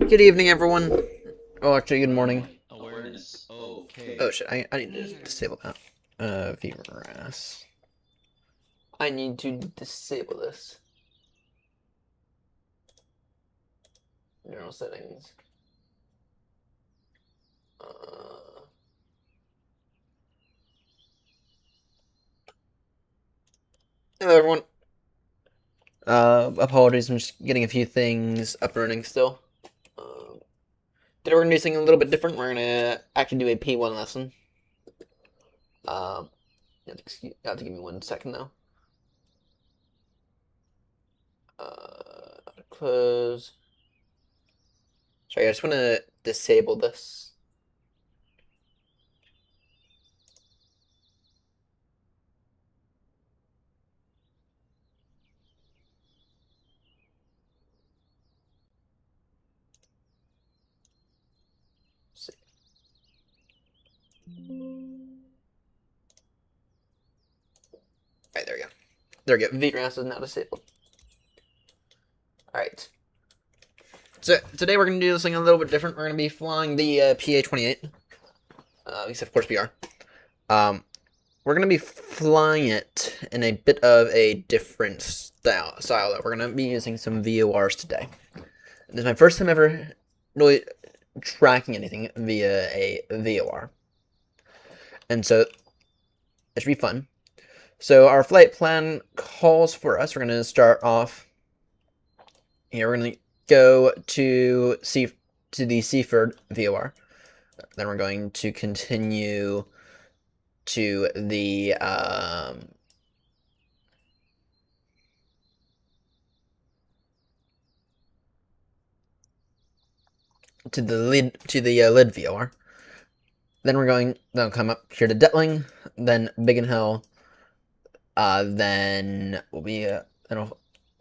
Good evening, everyone. Oh, actually, good morning. Awareness. Okay. Oh shit, I need to disable that. VRS. I need to disable this. General settings. Hello, everyone. Apologies, I'm just getting a few things up and running still. Today we're gonna do something a little bit different. We're gonna actually do a P1 lesson. You have to give me 1 second though. Close. Sorry, I just want to disable this. Let's see. Alright, there we go. There we go. VRAS is now disabled. Alright. So today we're going to do this thing a little bit different. We're going to be flying the PA-28. At least, of course, we are. We're going to be flying it in a bit of a different style. We're going to be using some VORs today. This is my first time ever really tracking anything via a VOR. And so it should be fun. So our flight plan calls for us. We're going to start off here. We're going to go to the Seaford VOR. Then we're going to continue to the lid VOR. Then we're going to come up here to Detling, then Biggin Hill. Then it'll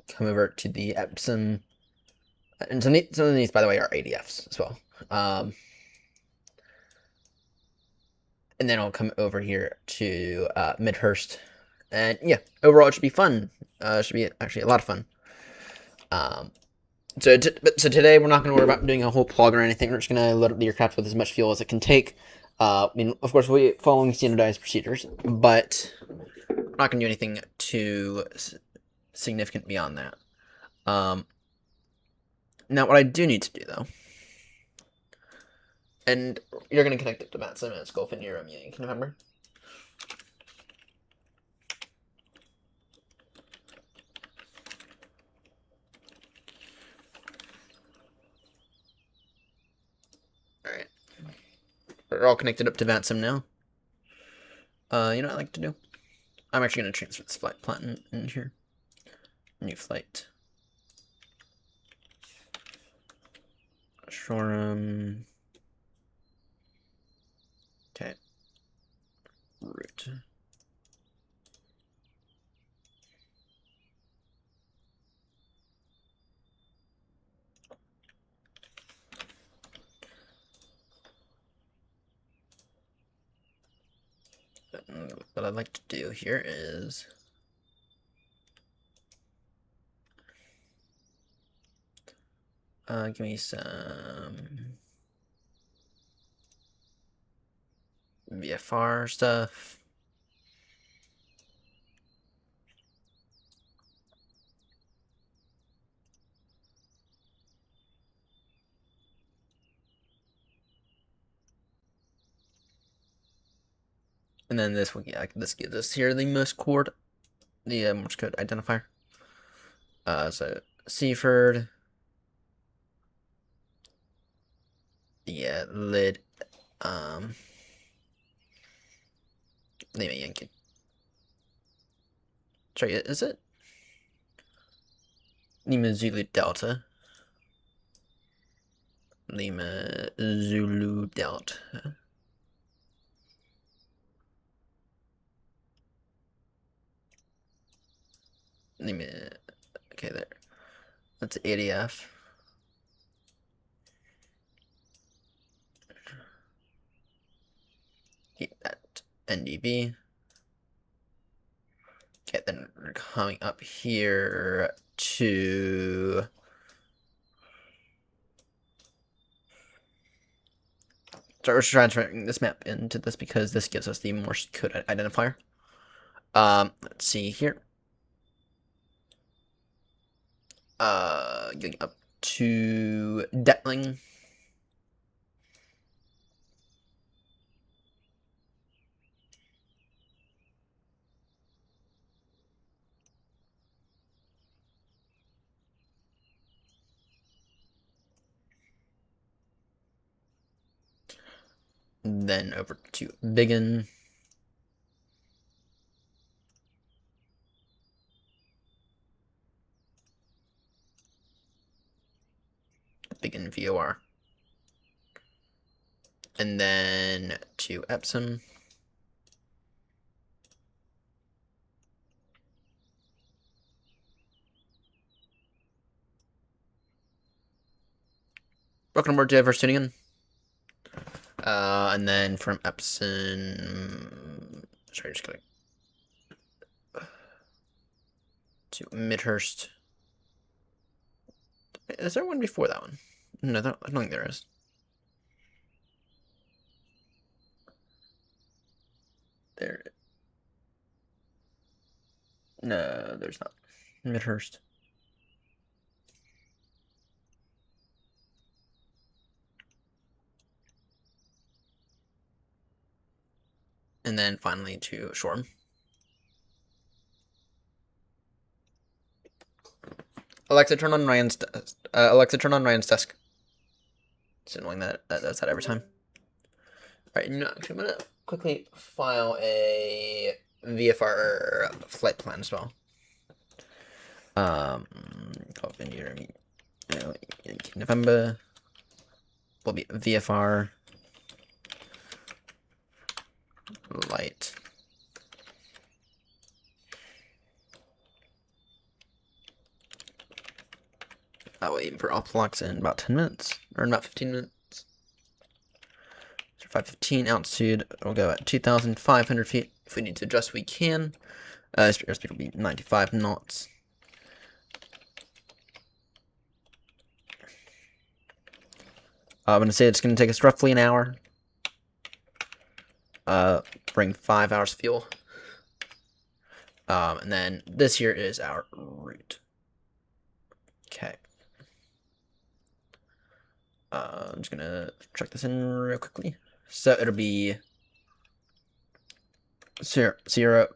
come over to the Epsom. And some of these, by the way, are ADFs as well. And then I'll come over here to Midhurst. And yeah, overall it should be fun. It should be actually a lot of fun. So today we're not going to worry about doing a whole plug or anything. We're just going to load up the aircraft with as much fuel as it can take. I mean, of course, we're following standardized procedures, but we're not going to do anything too significant beyond that. Now, what I do need to do, though, and you're going to connect it to Matt Simmons, Golf and Euro Meeting, can you remember? Alright. We're all connected up to VATSIM now. You know what I like to do? I'm actually going to transfer this flight plan in here. New flight. Shoreham. Okay. Route. What I'd like to do here is give me some VFR stuff. And then this one, yeah, this gives us here the Morse code identifier. So Seaford, yeah, lid, Lima Yankee. Sorry, is it Lima Zulu Delta? Lima Zulu Delta. Lima. Okay, there. That's ADF. Keep that NDB. Okay, then we're coming up here to So we're transferring this map into this because this gives us the Morse code identifier. Let's see here. Getting up to Detling. Then over to Biggin. Biggin VOR. And then to Epsom. Welcome aboard to First Tuning In. And then from Epsom, sorry, just gonna to Midhurst. Is there one before that one? No, I don't think there is. There. No, there's not. Midhurst. And then finally to Shoreham. Alexa, turn on Ryan's desk. It's annoying that does that every time. All right, no, actually, I'm gonna quickly file a VFR flight plan as well. November will be VFR light. I'll aim for Oplox in about 10 minutes, or in about 15 minutes. So 515 altitude, it'll go at 2,500 feet. If we need to adjust, we can. Airspeed will be 95 knots. I'm going to say it's going to take us roughly an hour. Bring 5 hours of fuel. And then this here is our route. Okay. I'm just gonna check this in real quickly. So it'll be Sierra,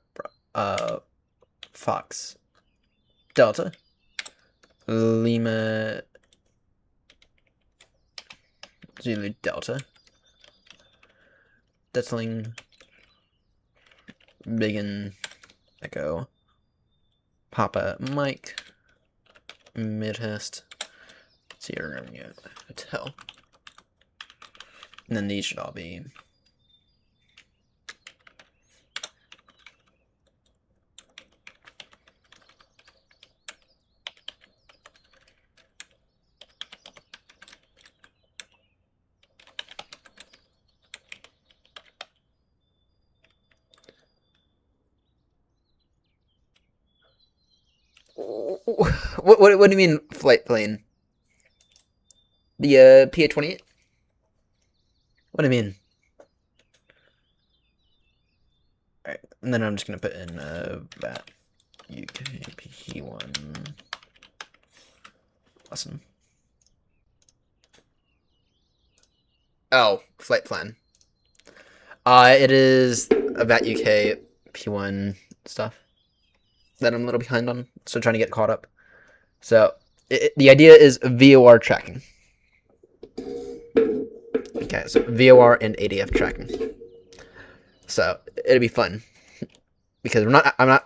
Fox, Delta, Lima, Zulu Delta, Detling, Biggin, Echo, Papa Mike, Midhurst, Sierra Romeo Hotel. And then these should all be what do you mean flight plane? The PA-28? What do you mean? Alright, and then I'm just gonna put in that UKP1 lesson. Oh, flight plan. It is about UK P1 stuff that I'm a little behind on, so trying to get caught up. So the idea is VOR tracking. Okay, so VOR and ADF tracking. So it'll be fun because I'm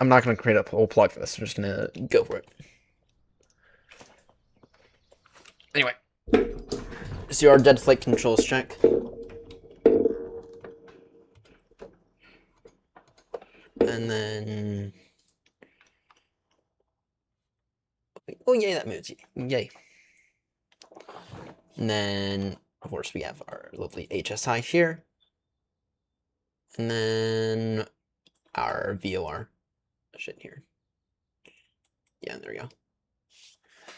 not going to create a whole plug for this. I'm just going to go for it. Anyway, so our dead flight controls check. And then, oh yay, that moves. Yay. And then, of course, we have our lovely HSI here. And then our VOR shit here. Yeah, there we go.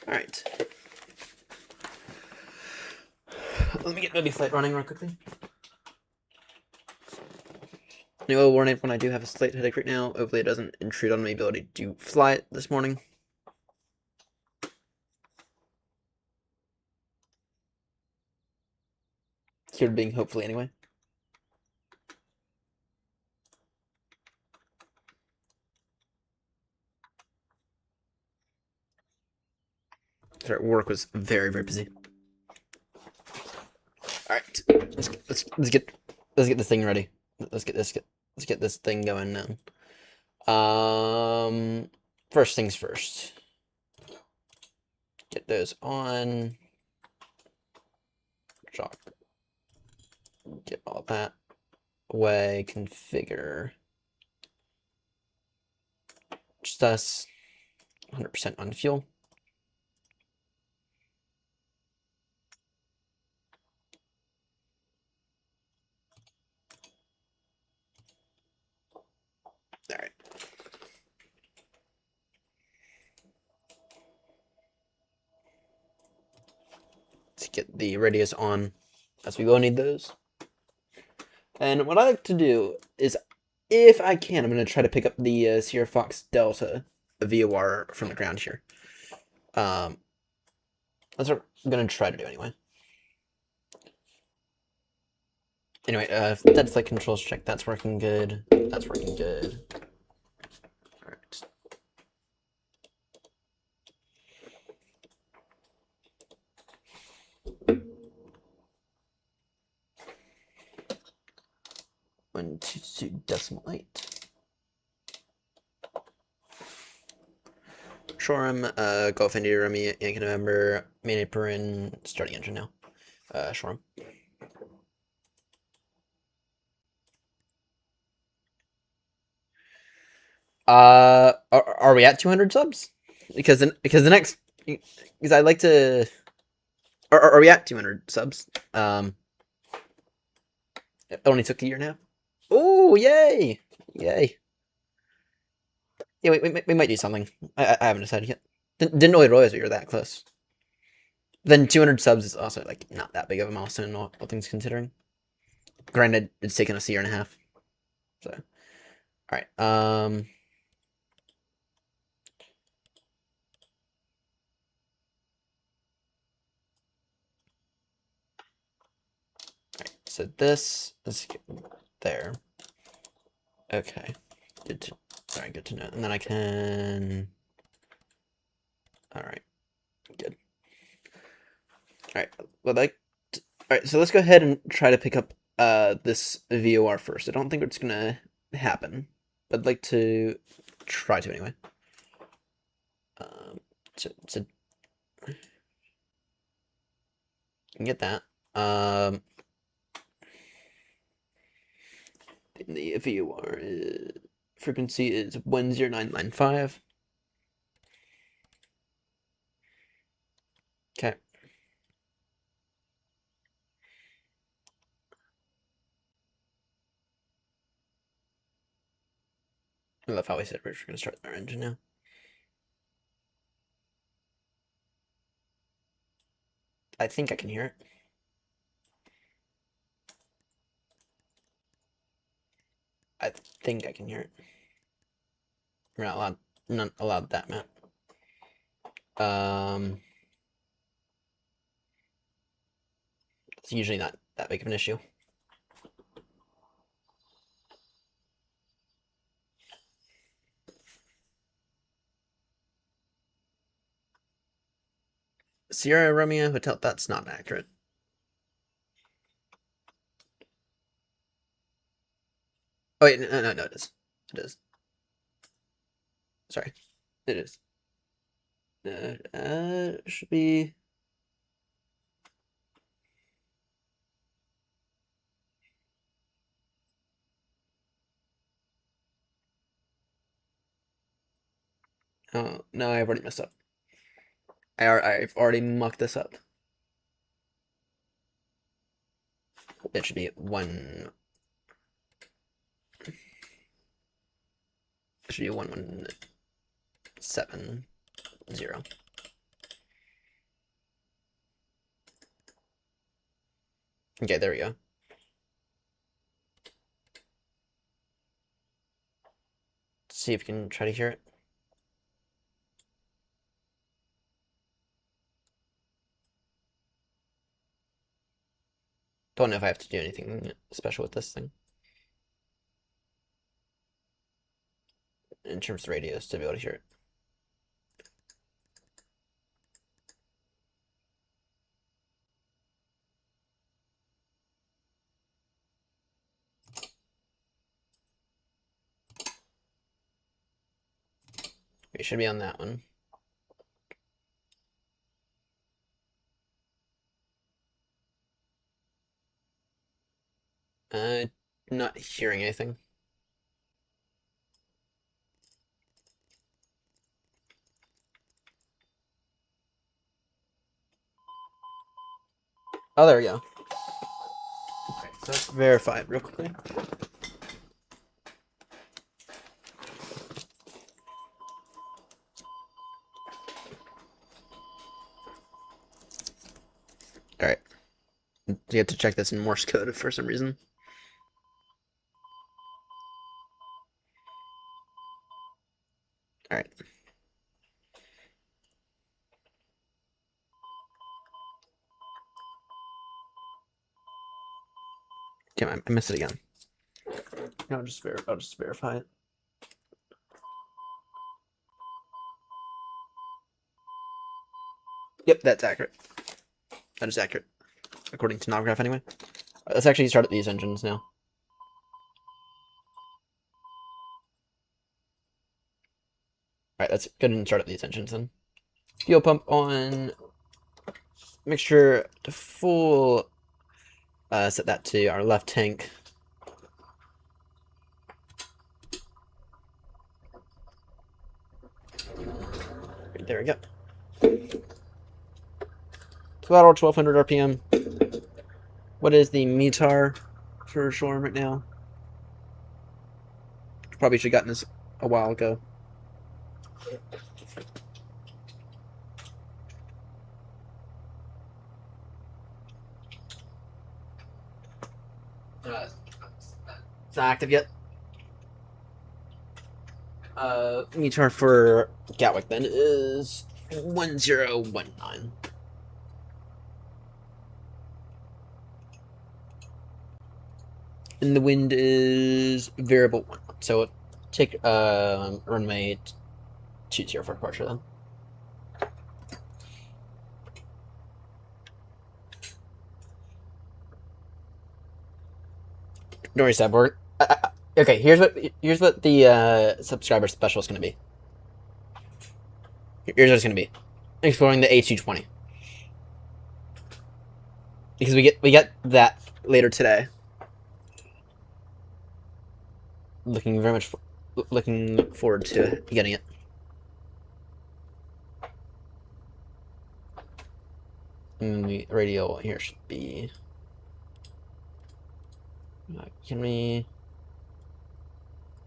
All right. Let me get maybe flight running real quickly. No warning when I do have a slight headache right now. Hopefully it doesn't intrude on my ability to fly it this morning. Cured being hopefully anyway. Sorry, work was very, very busy. Alright. Let's get this thing ready. Let's get this thing going now. First things first. Get those on. Chalk. Get all that away. Configure. Just us. 100% on fuel. All right. Let's get the radios on, as we will need those. And what I like to do is, if I can, I'm going to try to pick up the Sierra Fox Delta VOR from the ground here. That's what I'm going to try to do anyway. Anyway, dead flight controls check. That's working good. That's working good. All right. One, two, decimal 8. Shoreham, Golf India, Romeo, Yankee November, main apron, starting engine now. Shoreham. Are we at 200 subs? Because the next, because I'd like to. Are we at 200 subs? It only took a year and a half. Oh, yay! Yay! Yeah, we might do something. I haven't decided yet. Didn't really realize we were that close. Then 200 subs is also like not that big of a milestone, all things considering. Granted, it's taken us a year and a half. So, all right. Alright, so this is there. Okay. Good to know. And then I can. Alright. Good. Alright. Well, alright, so let's go ahead and try to pick up this VOR first. I don't think it's gonna happen, but I'd like to try to anyway. So get that. The VOR frequency is 10995. Okay. I love how we said we're just going to start our engine now. I think I can hear it. I think I can hear it. We're not allowed that map. It's usually not that big of an issue. Sierra Romeo Hotel, that's not accurate. Oh wait, no, it is. It is. Sorry. It is. Should be. Oh, no, I've already messed up. I've already mucked this up. It should be 1. It should be 1170. Okay, there we go. see if you can try to hear it. Don't know if I have to do anything special with this thing in terms of radios to be able to hear it. We should be on that one. Not hearing anything. Oh, there we go. Okay, so let's verify it real quickly. All right. You have to check this in Morse code for some reason. All right. Damn, I missed it again. I'll just verify it. Yep, that's accurate. That is accurate, according to Navgraph anyway. Let's actually start at these engines now. Alright, let's go ahead and start at these engines then. Fuel pump on. Mixture to full. Set that to our left tank. Right, there we go. Throttle 1200 RPM. What is the METAR for shore right now? Probably should have gotten this a while ago. It's not active yet. METAR for Gatwick then is 1019. And the wind is variable 1. So take runway 20 for departure then. Don't worry, Seb. Okay, here's what the subscriber special is going to be. Here's what it's going to be: exploring the A220, because we get that later today. Looking forward to getting it. And the radio here should be. Can we?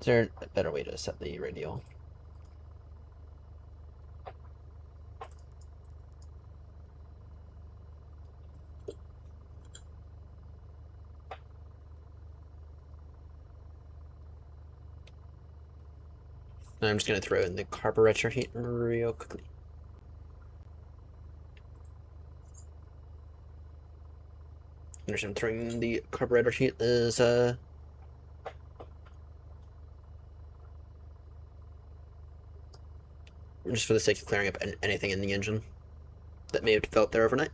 Is there a better way to set the radio? I'm just gonna throw in the carburetor heat real quickly. I'm throwing the carburetor heat is just for the sake of clearing up anything in the engine that may have developed there overnight.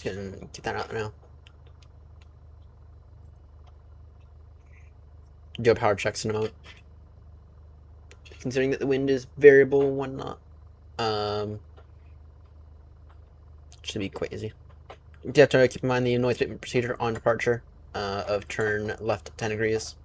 Alright, let's get that out now. Do power checks in a moment. Considering that the wind is variable 1 knot. should be quite easy. You have to keep in mind the noise abatement procedure on departure of turn left 10 degrees.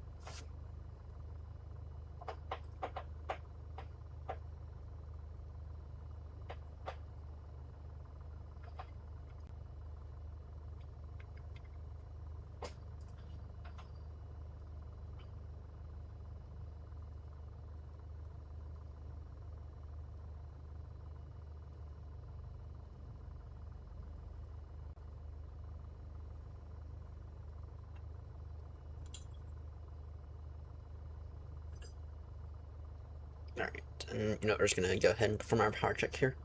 Alright, and you know, we're just going to go ahead and perform our power check here.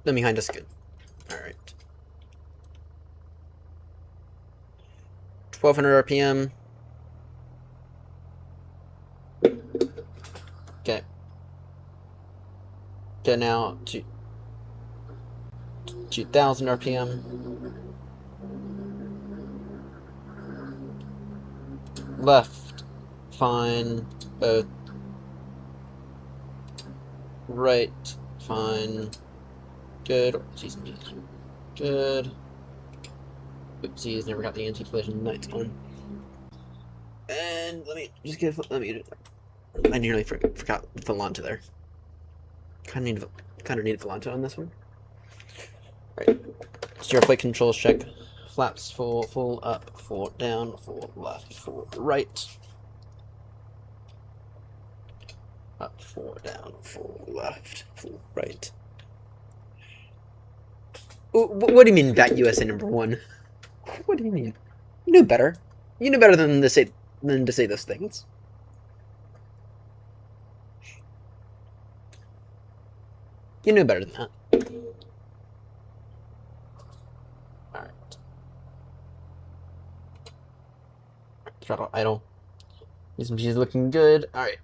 Then behind us, good. Alright. 1200 RPM. Okay. Okay, now to 2000 RPM. Left, fine. Both. Right, fine. Good. Oopsies. Good. Oopsies, never got the anti-collision lights on. And let me I nearly forgot Volante there. Kind of need Volante on this one. Right. Steer flight controls check. Flaps full up, full down, full left, full right. Up, full down, full left, full right. What do you mean that USA #1? What do you mean? You knew better. You knew better than to say those things. You knew better than that. Alright. Throttle idle. SMG is looking good. Alright.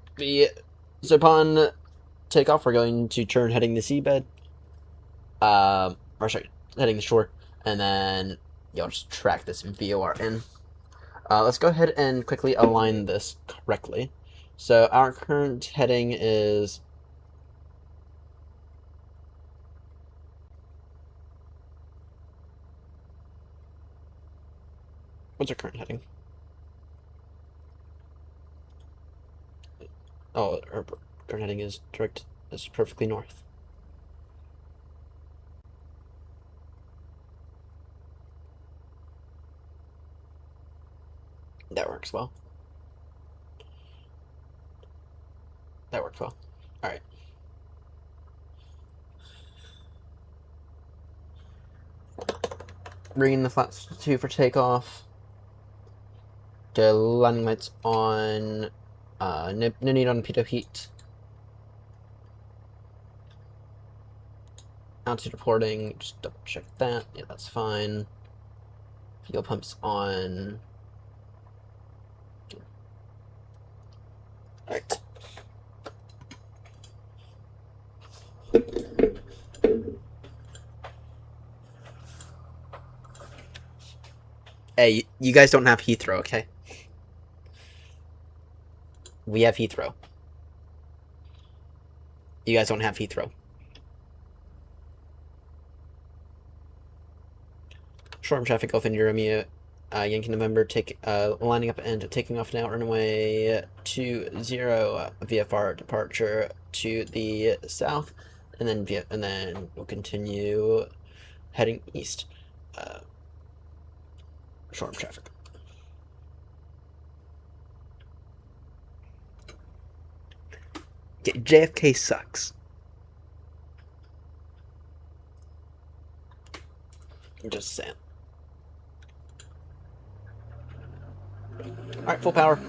So upon takeoff, we're going to turn heading the seabed. Or sorry, heading the shore. And then you'll just track this VOR in. Let's go ahead and quickly align this correctly. So our current heading is... What's our current heading? Oh, our current heading is perfectly north. That works well. That worked well. Alright. Bringing the flaps to for takeoff. The landing lights on. No need on pitot heat. Altitude reporting. Just double check that. Yeah, that's fine. Fuel pumps on. Alright. Hey, you guys don't have Heathrow, okay? We have Heathrow. You guys don't have Heathrow. Short traffic Golf India Romeo, Yankee November, lining up and taking off now, runway 20, VFR departure to the south, and then we'll continue heading east. Short traffic. JFK sucks. I'm just saying. Alright, full power.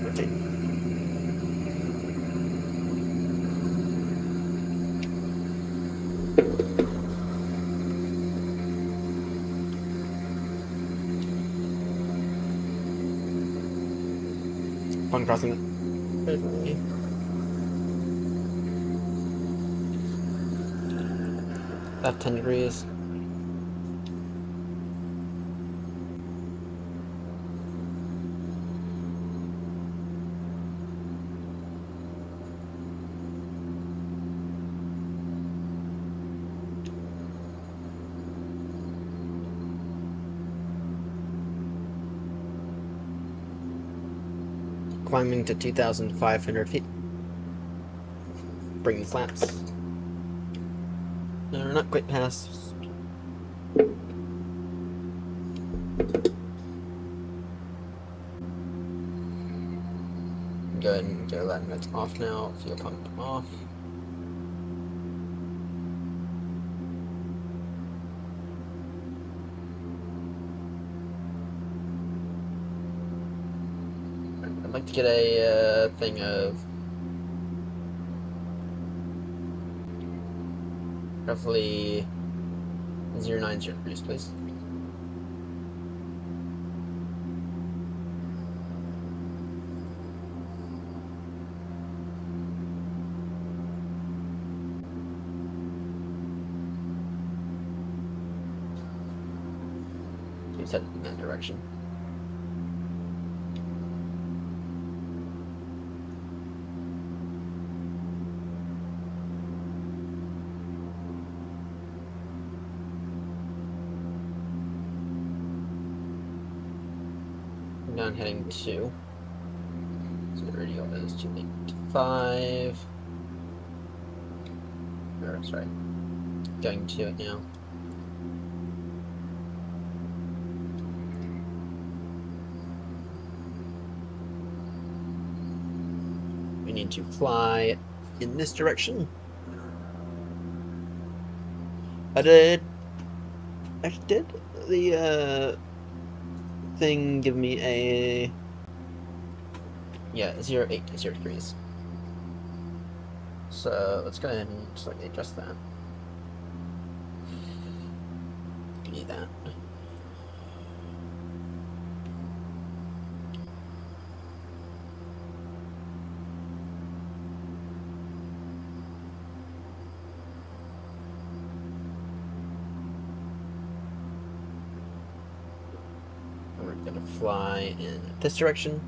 Rotate. Upon crossing the... Left 10 degrees. Climbing to 2,500 feet. Bringing flaps. No, not quite past. Go ahead and go that note off now. Fuel pump off. I'd like to get a thing of roughly 090 degrees, please. Please head in that direction. Now I'm heading to. So the radio is 285. Or, sorry. Going to it now. We need to fly in this direction. I did the thing give me a 0 degrees. So let's go ahead and slightly adjust that. Need that. We're gonna fly in this direction.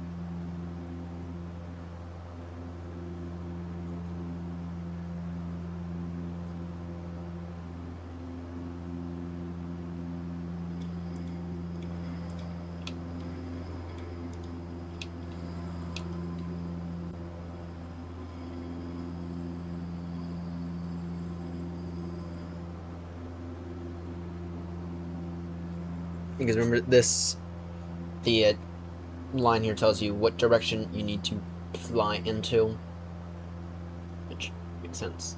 Because remember the line here tells you what direction you need to fly into, which makes sense.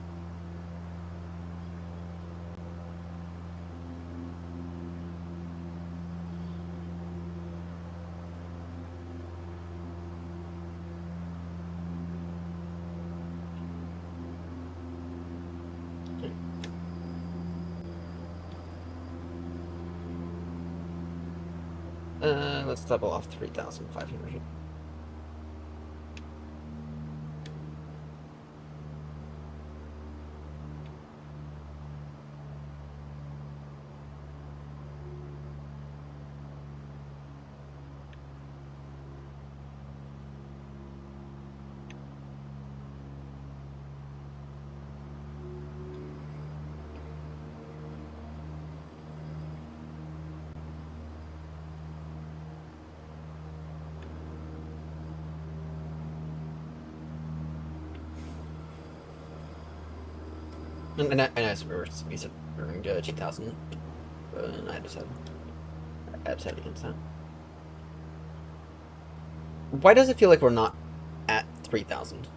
Let's level off 3,500. And I know we said we were going to go 2,000, and I decided against that. Why does it feel like we're not at 3,000?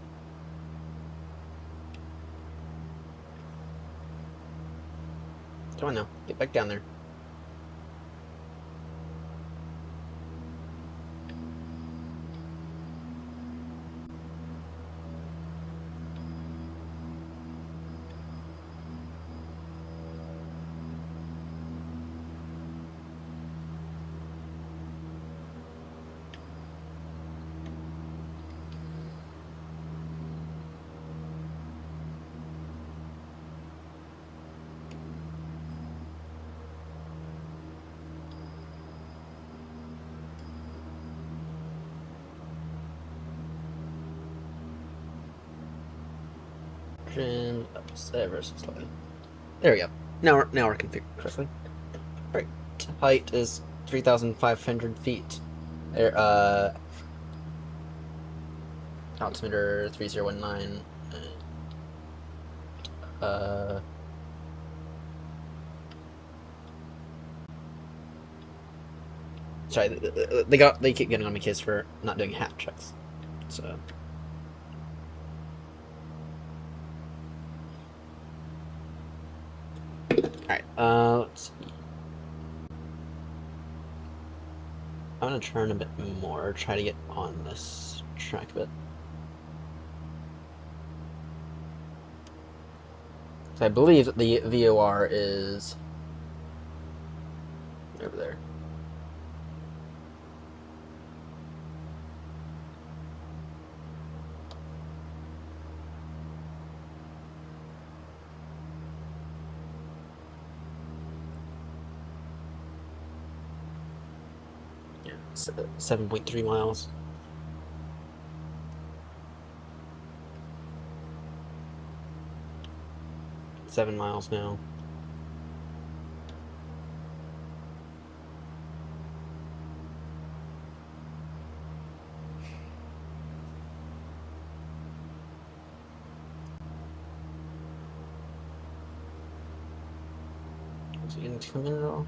Come on now, get back down there. Option versus load. There we go. Now we're configured correctly. Right. Height is 3,500 feet. There, altimeter 3019. Sorry, they keep getting on my case for not doing hat checks. So. Alright, let's see. I'm gonna turn a bit more, try to get on this track a bit. So I believe that the VOR is over there. Yeah, 7.3 miles. $7 miles now. Is it into a minute at all?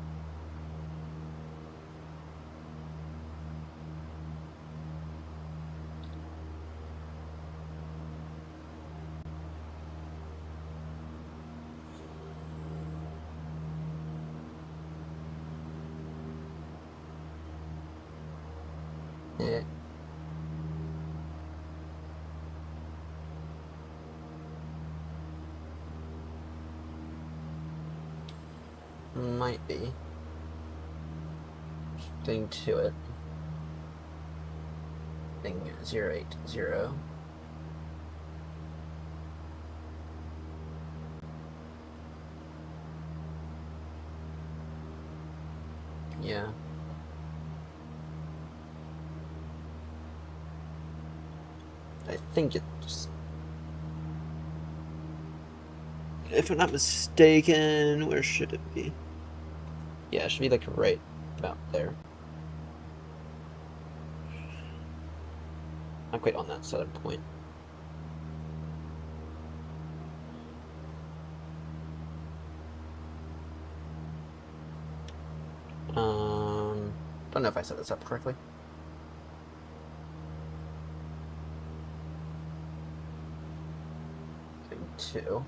Yeah. Might be. Thing to it. Thing 080. Yeah. I think it just... If I'm not mistaken, where should it be? Yeah, it should be like right about there. Not quite on that southern point. Don't know if I set this up correctly. Thing 2.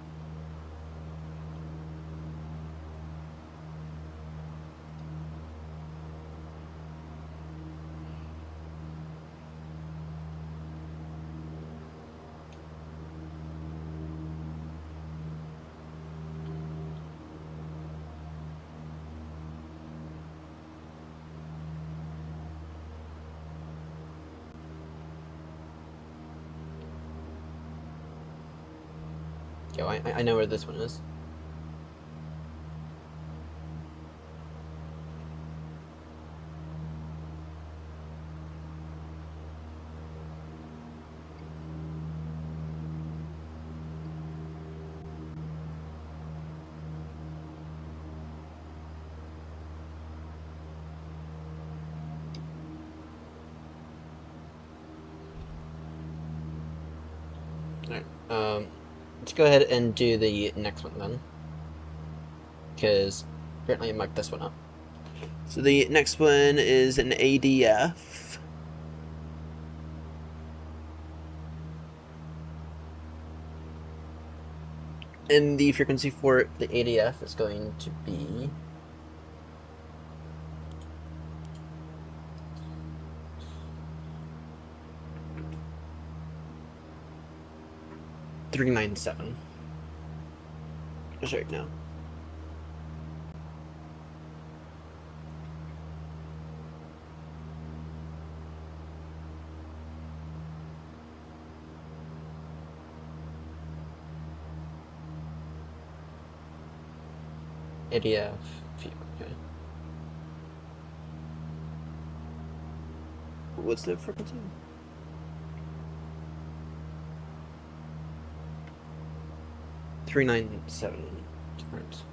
Yo, I know where this one is. Alright, let's go ahead and do the next one then. Because apparently I mucked this one up. So the next one is an ADF. And the frequency for the ADF is going to be... $397. Just right now. ADF. Okay. What's the frequency? 397 turns.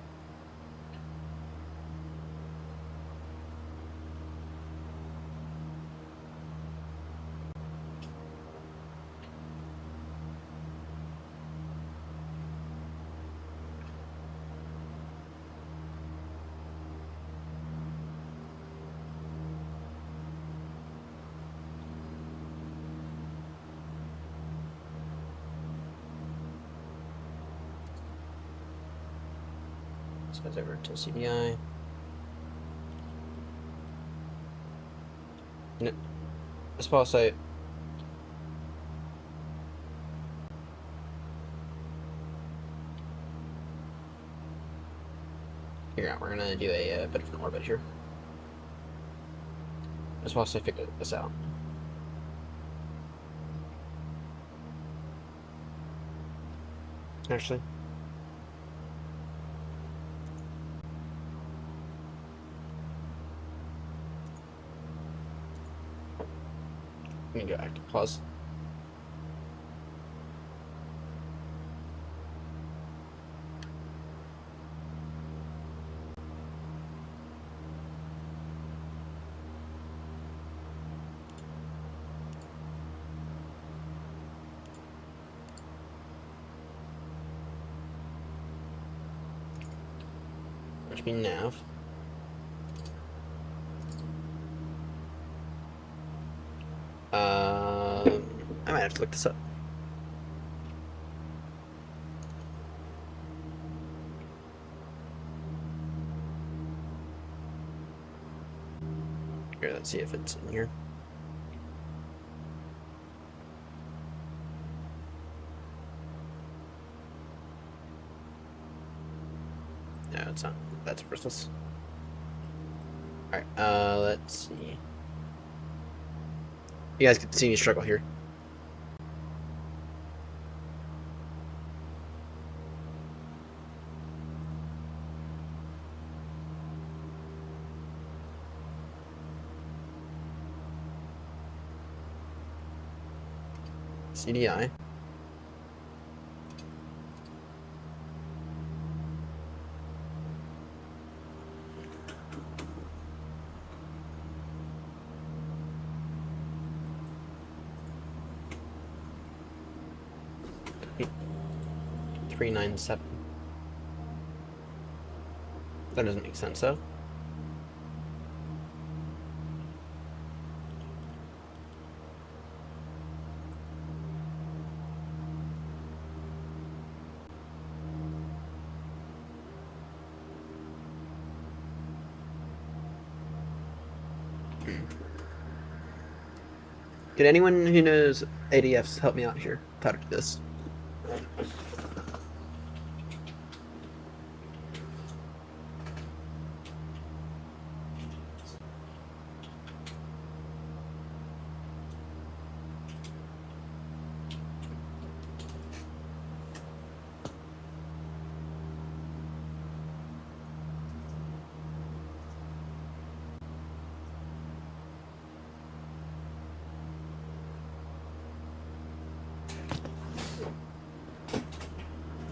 So it's over to CDI. Let's pause out. Here, we're gonna do a bit of an orbit here. Just whilst I figure this out. Actually. I'm gonna go active pause. Which means nav. I might have to look this up. Here, let's see if it's in here. No, it's not. That's worthless. Alright, let's see. You guys get to see me struggle here. CDI. $397. That doesn't make sense, though. Could anyone who knows ADFs help me out here? How to do this?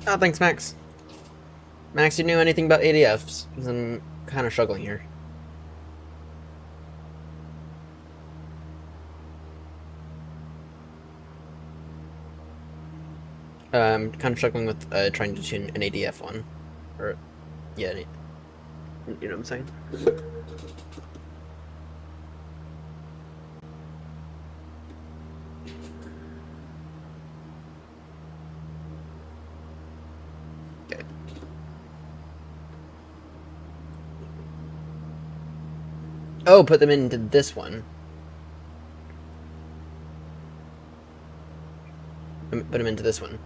Oh, thanks, Max. Max, you knew anything about ADFs? Because I'm kind of struggling here. I'm kind of struggling with trying to tune an ADF on. Or, yeah, you know what I'm saying? Okay. Oh, put them into this one. Put them into this one.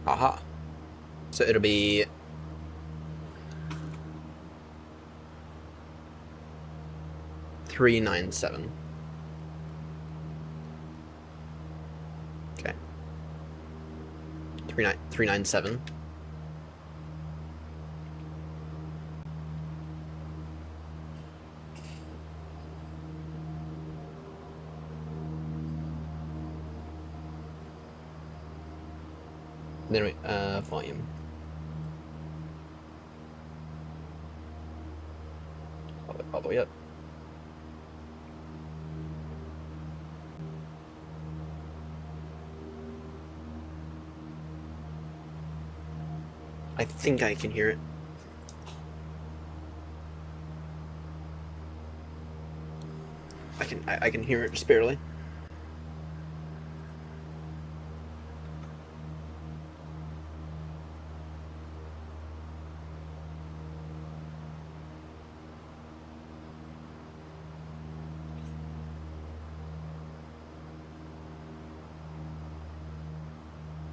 Aha. So it'll be 397. Okay. 397. Then we, volume. All the way up. I think I can hear it. I can hear it just barely.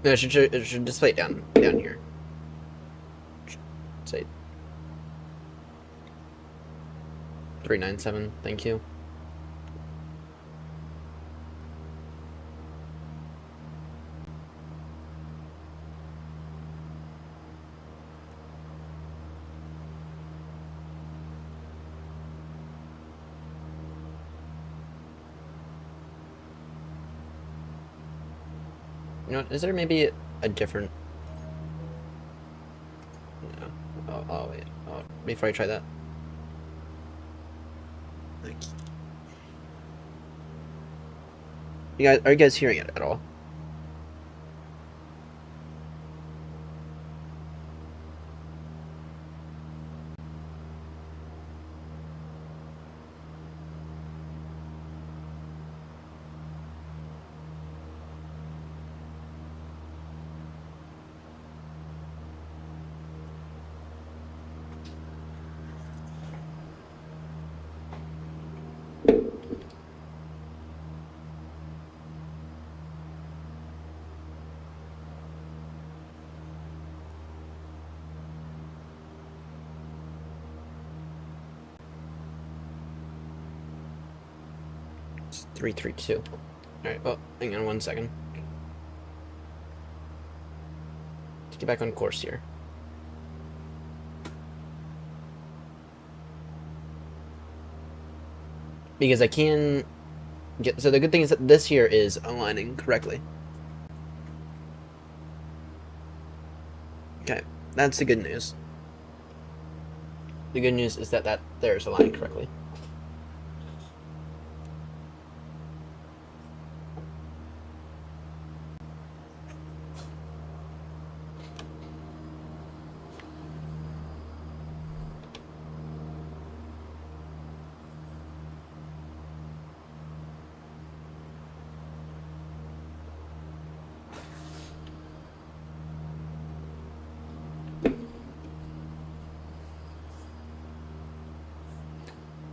No, it should display it down here. Say 397. Thank you. You know what, is there maybe a different... No. Oh, wait. Oh, before I try that. Are you guys hearing it at all? It's 332. Alright, well, hang on 1 second. Let's get back on course here. Because I can get... So the good thing is that this here is aligning correctly. Okay, that's the good news. The good news is that there is aligning correctly.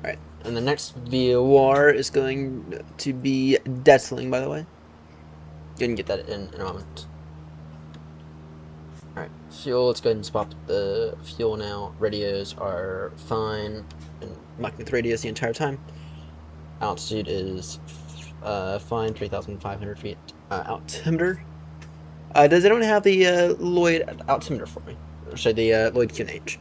Alright, and the next VOR is going to be Detling, by the way. You can get that in a moment. Alright, fuel, let's go ahead and swap the fuel now. Radios are fine. Been mucking with radios the entire time. Altitude is fine, 3,500 feet. Altimeter. Does anyone have the Lloyd altimeter for me? Or sorry, the Lloyd QNH.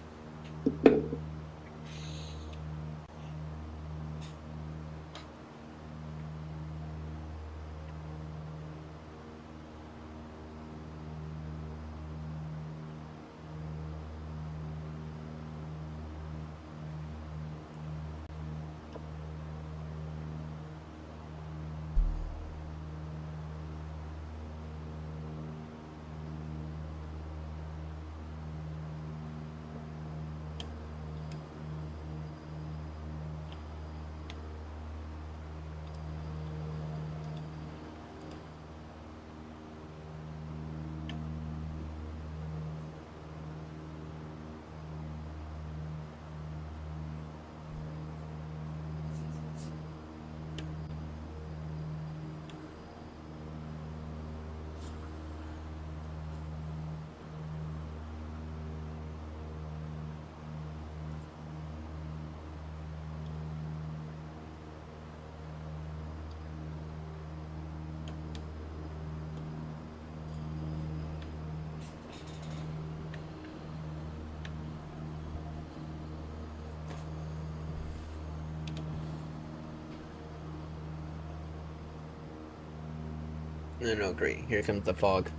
No, great. Here comes the fog.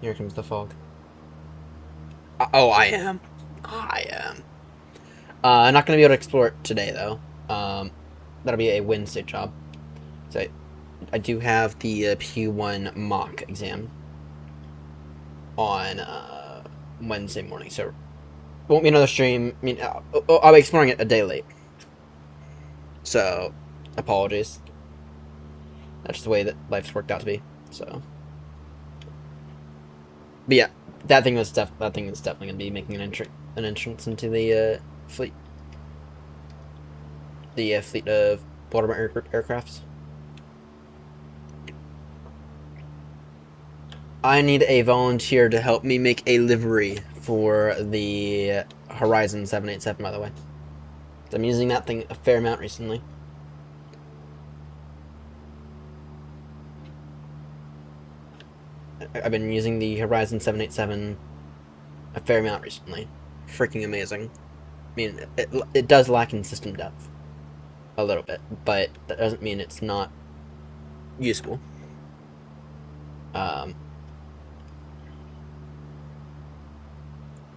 Here comes the fog. Oh, I am. I am. I'm not gonna be able to explore it today though. That'll be a Wednesday job. So I do have the P1 mock exam on Wednesday morning, so won't be another stream. I mean, I'll be exploring it a day late. So, apologies. That's just the way that life's worked out to be. So, but yeah, that thing is definitely gonna be making an entrance into the fleet, fleet of Baltimore aircrafts. I need a volunteer to help me make a livery for the Horizon 787, by the way. I'm using that thing a fair amount recently. I've been using the Horizon 787 a fair amount recently. Freaking amazing. I mean, it does lack in system depth. A little bit, but that doesn't mean it's not useful.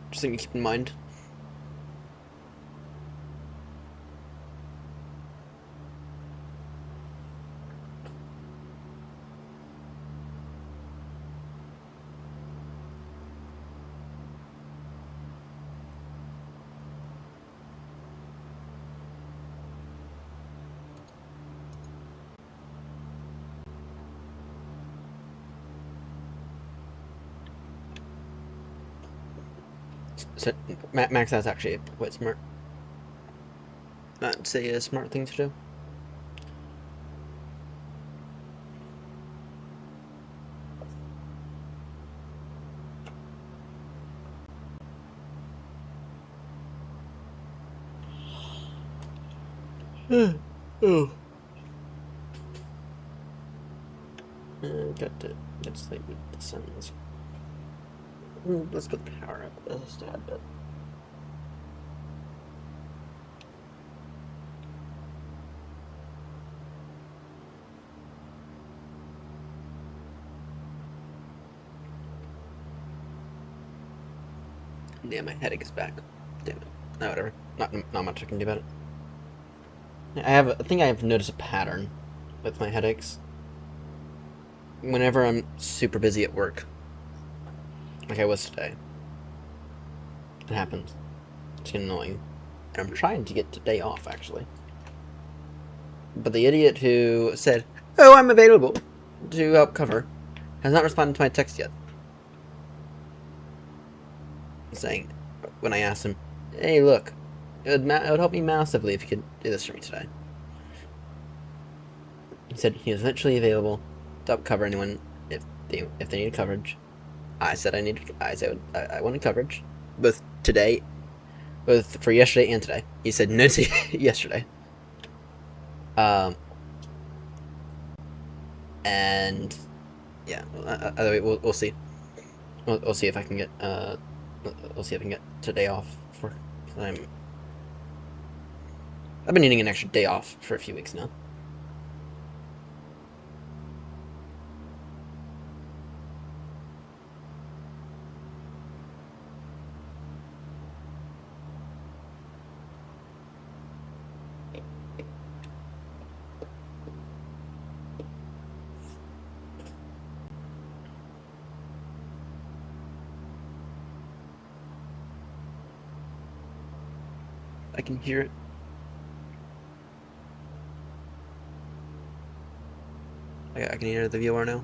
Just something to keep in mind. So, Max, that's actually quite smart. That's a smart thing to do. Oh. Got to get sleep with the sun's. Let's put the power up a tad bit. Damn, my headache is back. Damn it. No, whatever. Not much I can do about it. I think I have noticed a pattern with my headaches. Whenever I'm super busy at work, like I was today, it happens. It's getting annoying. And I'm trying to get today off, actually. But the idiot who said, "Oh, I'm available to help cover," has not responded to my text yet. Saying, when I asked him, "Hey, look, it would help me massively if you could do this for me today." He said he was eventually available to help cover anyone if they needed coverage. I said I wanted coverage, both today, both for yesterday and today. He said no to yesterday. And yeah, we'll see. We'll see if I can get we'll see if I can get today off for. I've been needing an extra day off for a few weeks now. I can hear it. I can hear the VOR now.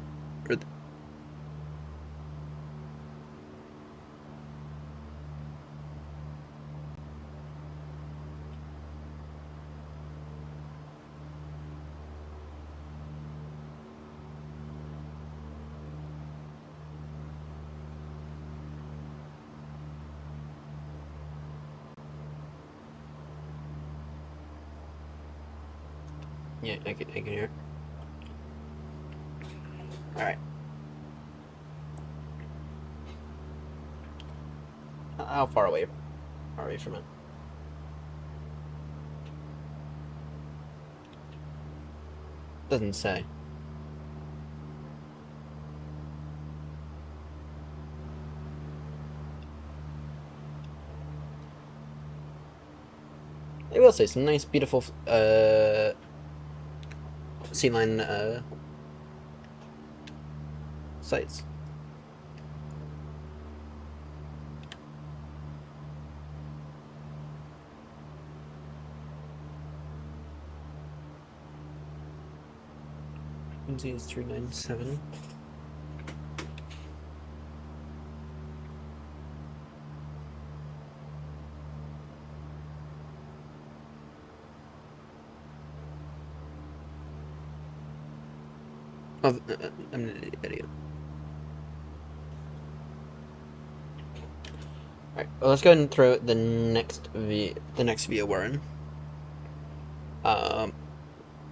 Yeah, I can hear it. Alright. How far away are we from it? Doesn't say. say, some nice, beautiful sea line sites. Frequency is 397. Oh, I'm an idiot. Alright, well, let's go ahead and throw the next VO we're in.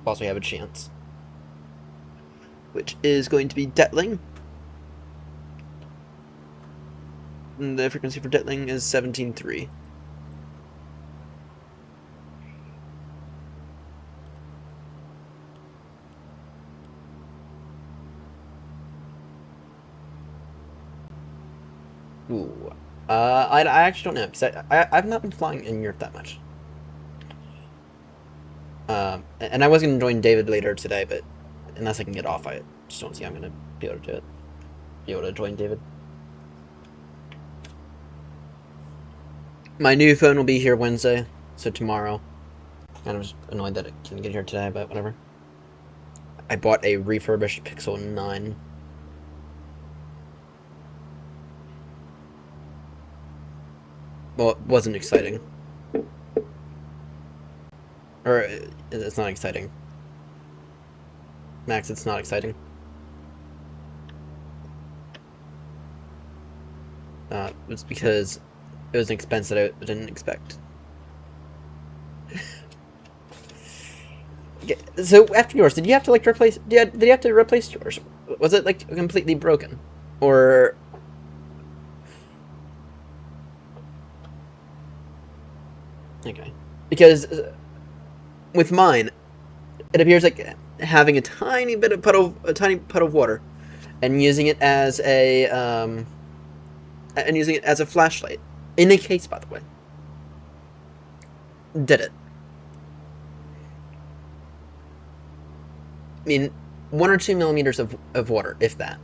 Whilst we have a chance. Which is going to be Detling. And the frequency for Detling is 17.3. Ooh. I actually don't know, because I've not been flying in Europe that much. And I was going to join David later today, but unless I can get off, I just don't see I'm going to be able to do it. Be able to join David. My new phone will be here Wednesday, so tomorrow. And I was annoyed that it couldn't get here today, but whatever. I bought a refurbished Pixel 9. Well, it wasn't exciting. Or, it's not exciting. Max, it's not exciting. It's because it was an expense that I didn't expect. So after yours, did you have to like replace? Did you have to replace yours? Was it like completely broken, or? Okay, because with mine, it appears like having a tiny puddle of water, and using it as a flashlight in a case, by the way. Did it? I mean, 1 or 2 millimeters of water, if that.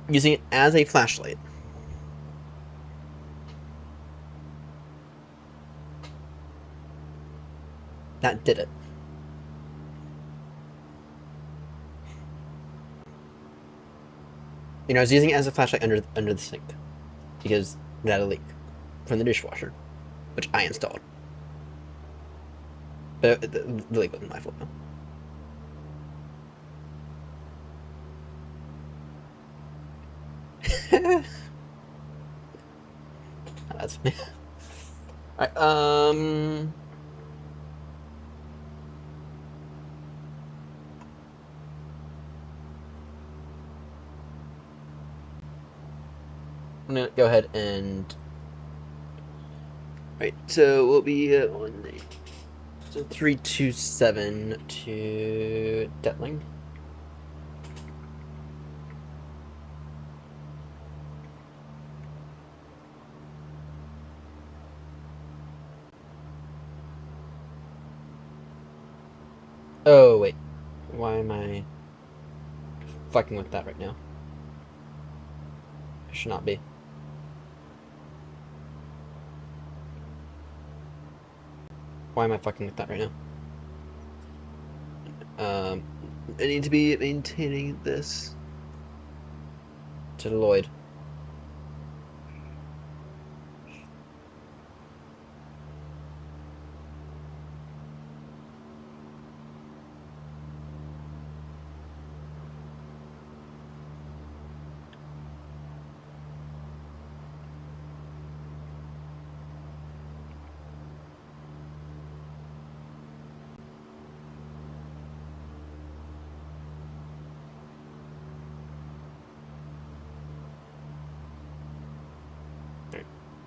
Using it as a flashlight. That did it. You know, I was using it as a flashlight under the sink because it had a leak from the dishwasher, which I installed. But the leak wasn't my fault, though. That's funny. Alright, I'm gonna go ahead and... Right, so we'll be on the... So 327 to Detling. Oh, wait. Why am I fucking with that right now? I should not be. Why am I fucking with that right now? I need to be maintaining this to Lloyd.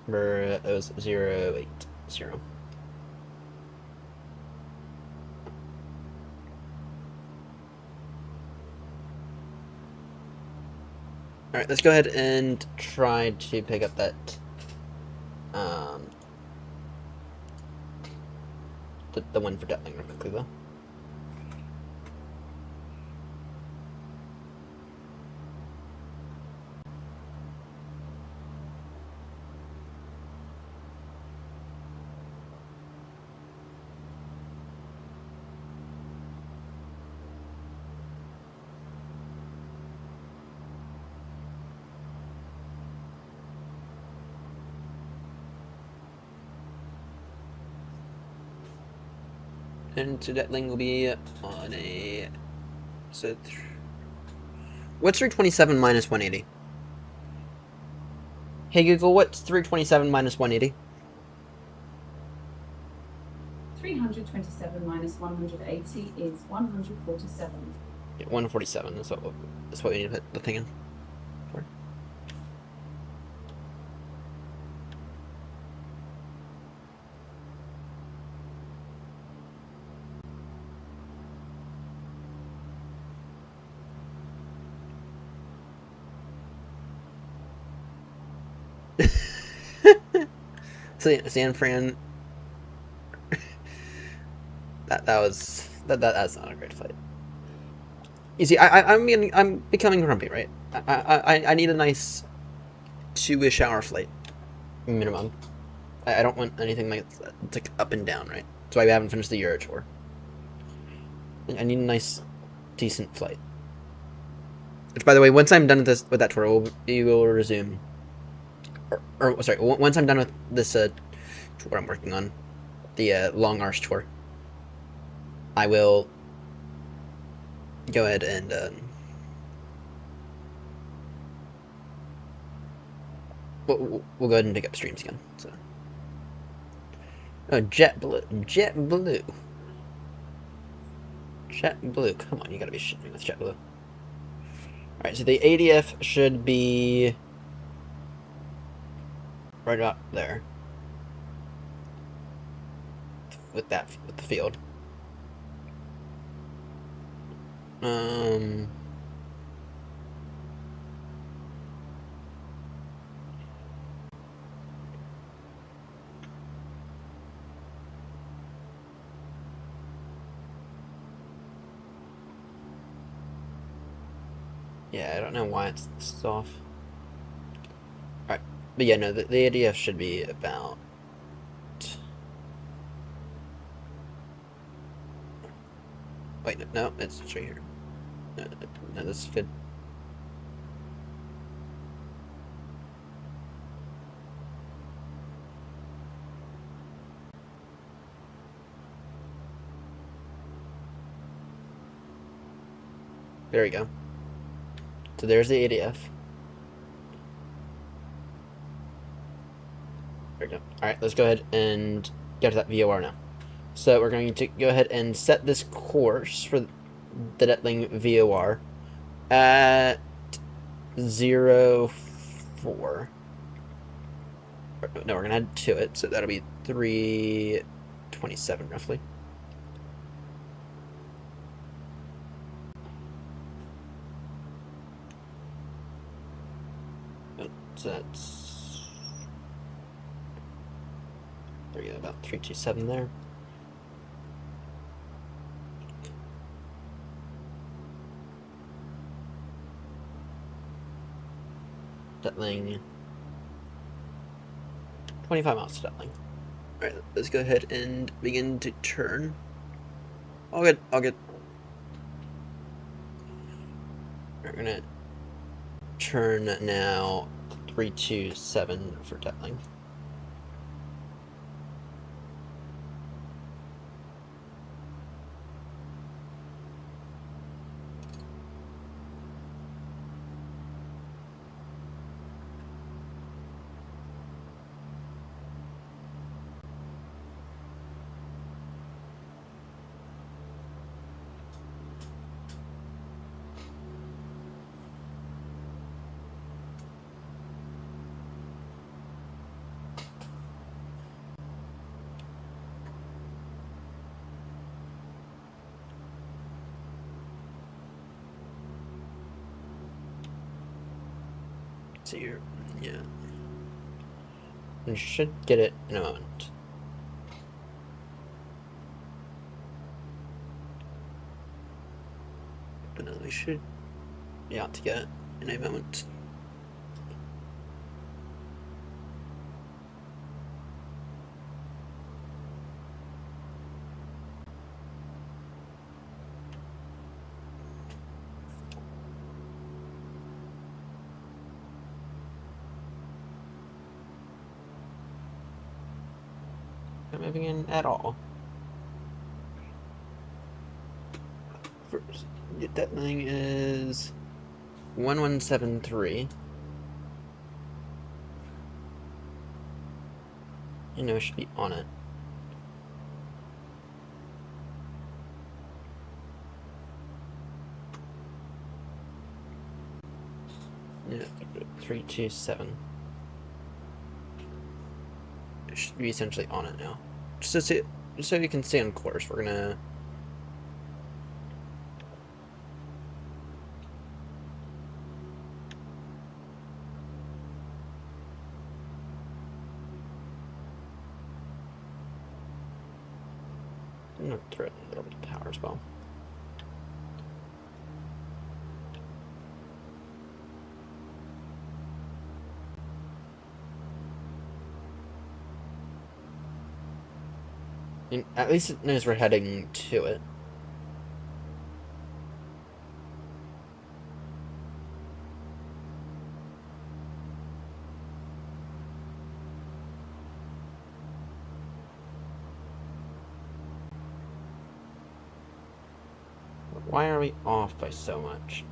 Number it was 080. Alright, let's go ahead and try to pick up that the one for Detling real quickly though. And so Detling will be on a... So what's 327 minus 180? Hey Google, what's 327 minus 180? 327 minus 180 is 147. Yeah, 147. That's what we need to put the thing in for. San Fran. That's not a great fight. You see, I'm becoming grumpy, right? I need a nice 2-ish hour flight minimum. I don't want anything like it's like up and down, right? That's why we haven't finished the Euro tour. I need a nice, decent flight. Which, by the way, once I'm done with that tour, we will resume. Or sorry, once I'm done with this tour I'm working on, the Long Arch tour, I will go ahead and we'll go ahead and pick up streams again. So, oh, JetBlue. Come on, you gotta be shitting me with JetBlue. Alright, so the ADF should be right about there. With the field. Yeah, I don't know why it's this off. Alright, but yeah, no, the ADF should be about... Wait, no, it's right here. No, this is good. There we go. So there's the ADF. There we go. Alright, let's go ahead and get to that VOR now. So we're going to go ahead and set this course for the Detling VOR at 04. No, we're going to add to it, so that'll be 327 roughly. So that's... There we go, about 327 there. Detling. 25 miles to Detling. Alright, let's go ahead and begin to turn. All good. We're gonna turn now 327 for Detling. So you're, yeah. And should get it in a moment. But no, we should be out to get it in a moment. Not moving in at all. First, that thing is 1173. You know, it should be on it. Yeah, 327. It should be essentially on it now. Just so you can stay on course, we're gonna. I'm gonna throw it a little bit of power as well. And at least it knows we're heading to it. Why are we off by so much?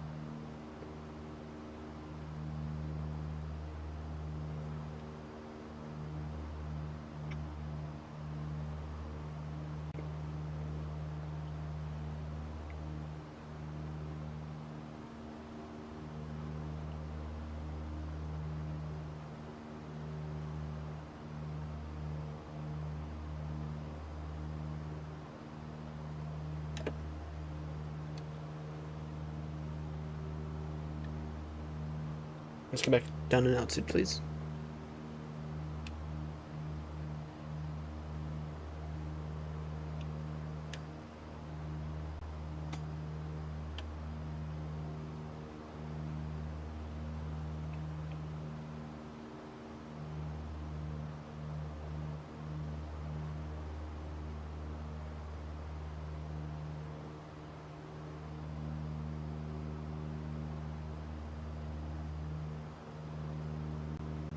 Let's go back down and altitude, please.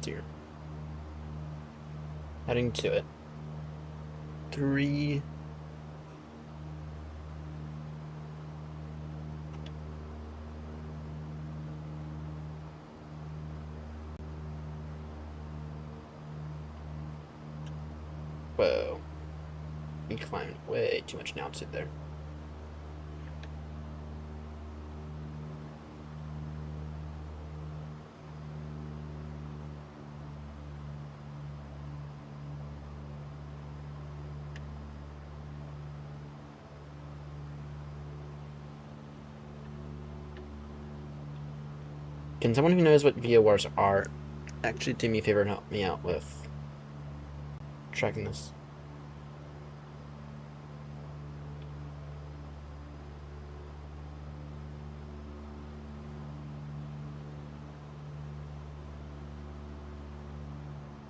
Here. Heading to it. 3. Whoa. We climbed way too much altitude there. Can someone who knows what VORs are actually do me a favor and help me out with tracking this?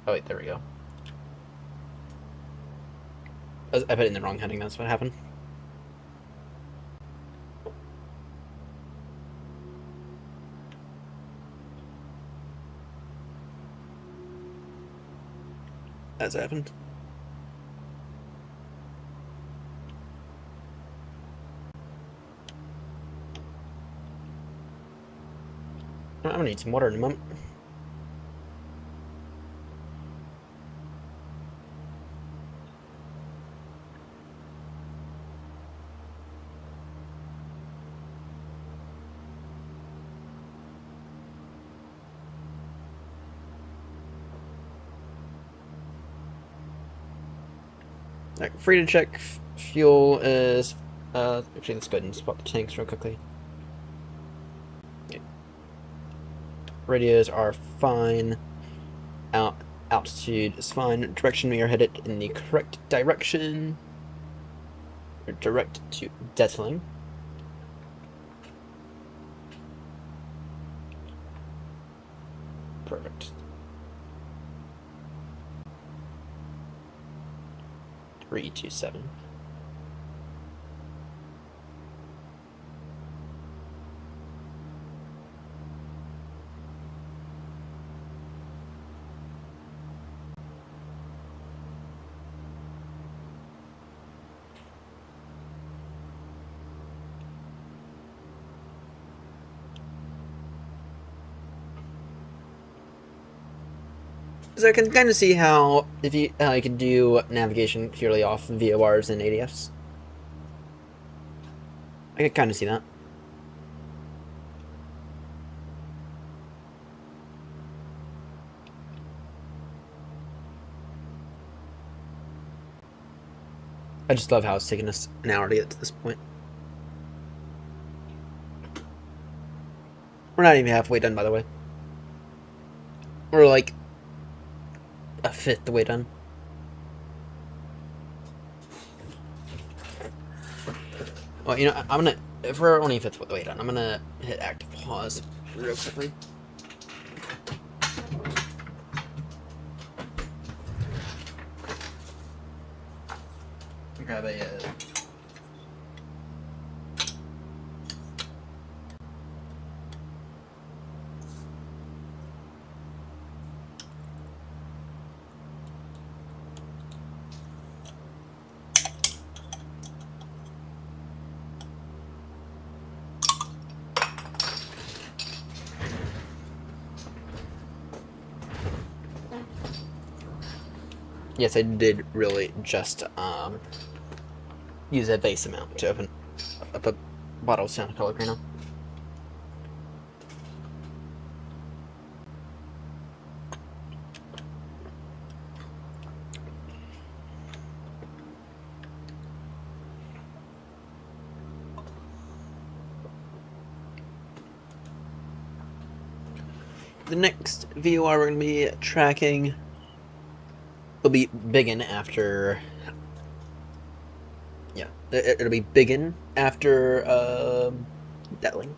Oh wait, there we go. I put it in the wrong heading, that's what happened. That's happened. I'm gonna need some water in a moment. Alright, free to check fuel is actually let's go ahead and spot the tanks real quickly. Okay. Radios are fine. Out altitude is fine. Direction, we are headed in the correct direction. We're direct to Detling. Perfect. 327. So I can kind of see how if you can do navigation purely off VORs and ADFs. I can kind of see that. I just love how it's taken us an hour to get to this point. We're not even halfway done, by the way. We're like a fifth the way done. Well, you know, I'm gonna, if we're only a fifth the way done, I'm gonna hit active pause real quickly. Grab a yes, I did really just use a base amount to open up a bottle of Santa Color right now. The next VOR we're going to be tracking will be Biggin after. Yeah, it'll be Biggin after Detling.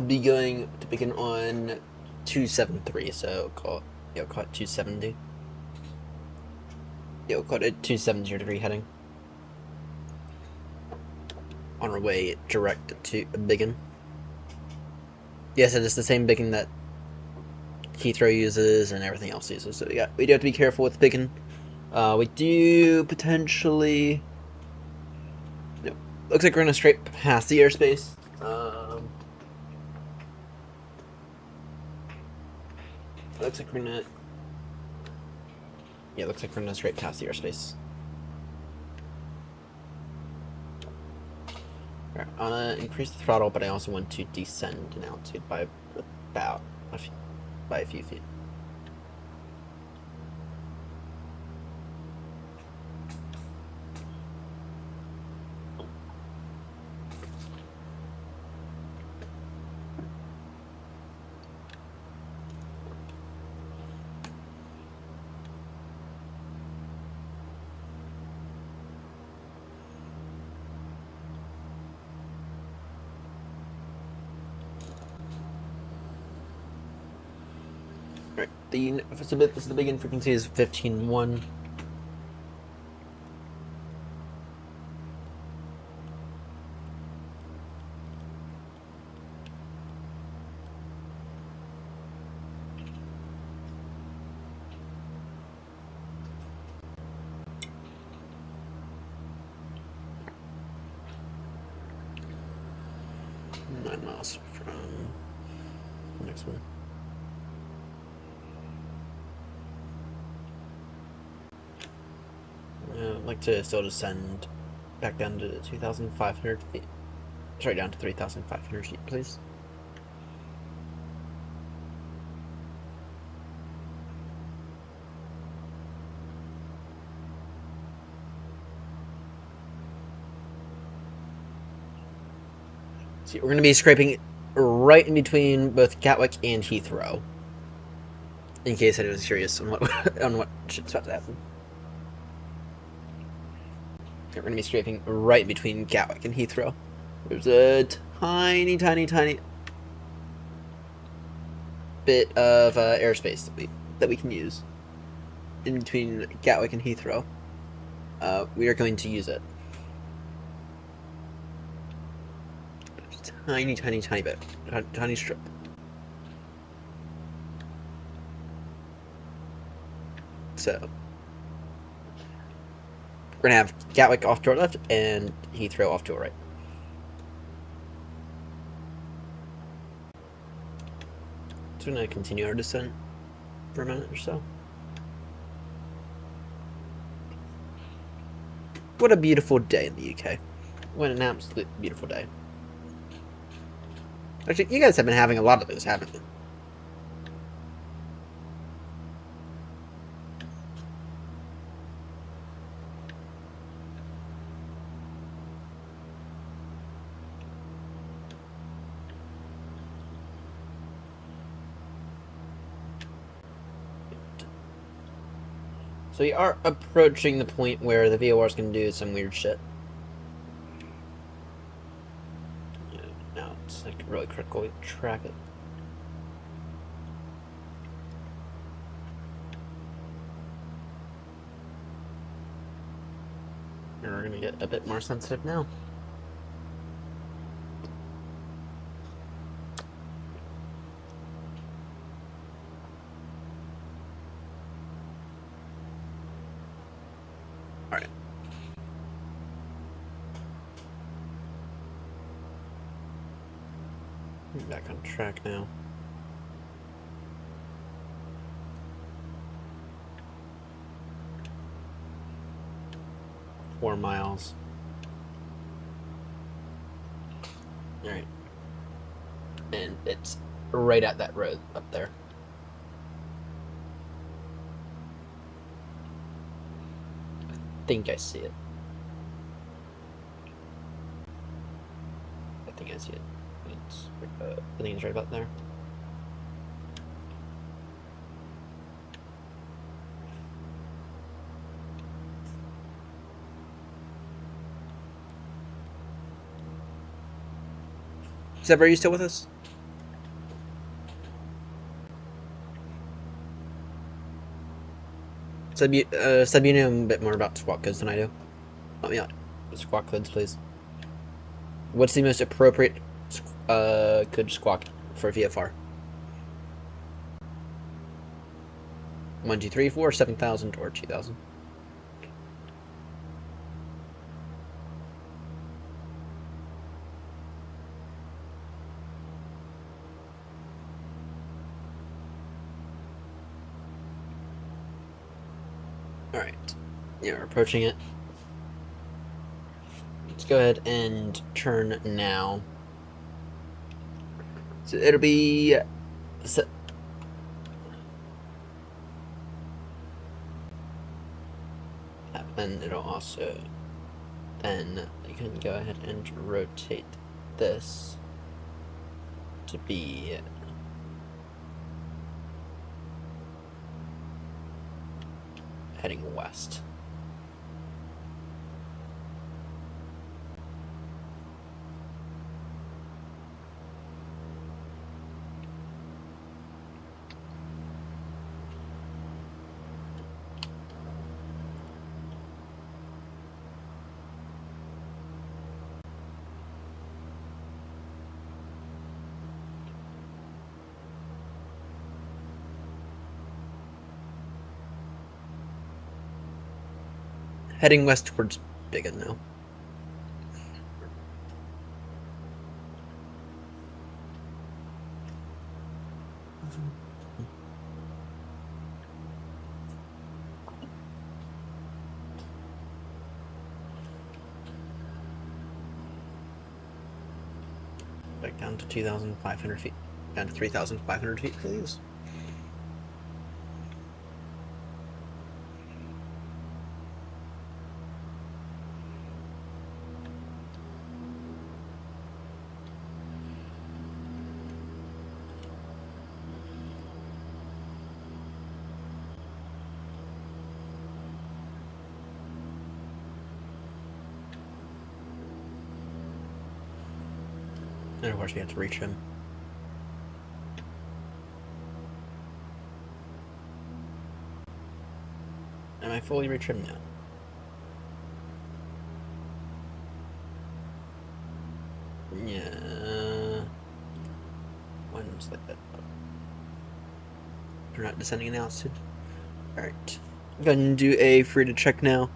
Be going to begin on 273, so call it 270. We'll call it 270 degree heading. On our way direct to Biggin. Yes, it is the same Biggin that Heathrow uses and everything else uses. So we do have to be careful with Biggin. We do potentially. No, looks like we're gonna straight past the airspace. Looks like we're gonna. Yeah, looks like we're gonna straight past the airspace. Alright, I'm gonna increase the throttle, but I also want to descend in altitude by about a few feet. Right, the begin frequency is 15.1. Miles from the next one. I'd like to still descend back down to 2,500 feet. Sorry, down to 3,500 feet, please. See, we're going to be scraping right in between both Gatwick and Heathrow. In case anyone's curious on what shit's about to happen. We're going to be scraping right between Gatwick and Heathrow. There's a tiny bit of airspace that we can use in between Gatwick and Heathrow. We are going to use it. Tiny bit. Tiny strip. So, we're going to have Gatwick off to our left and Heathrow off to our right. So we're going to continue our descent for a minute or so. What a beautiful day in the UK. What an absolute beautiful day. Actually, you guys have been having a lot of those, haven't you? So we are approaching the point where the VOR is going to do some weird shit. Now it's like really critical to track it. And we're going to get a bit more sensitive now. Alright. Back on track now. Four miles. Alright. And it's right at that road up there. I think I see it. I think I see it. I think it's right about there. Zeb, are you still with us? Seb, you know a bit more about squawk codes than I do. Let me out. Squawk codes, please. What's the most appropriate code squawk for VFR? 1, 2, 3, 4, 7,000 or 2,000. Alright. Yeah, we're approaching it. Let's go ahead and turn now. So it'll be... And it'll also... Then you can go ahead and rotate this to be... heading west. Heading west towards Biggin now. back down to 2,500 feet. Down to 3,500 feet, please. And of course we have to reach him. Am I fully retrimmed now? Yeah. One's like that. We're not descending in altitude. Alright. I'm going to do a free to check now.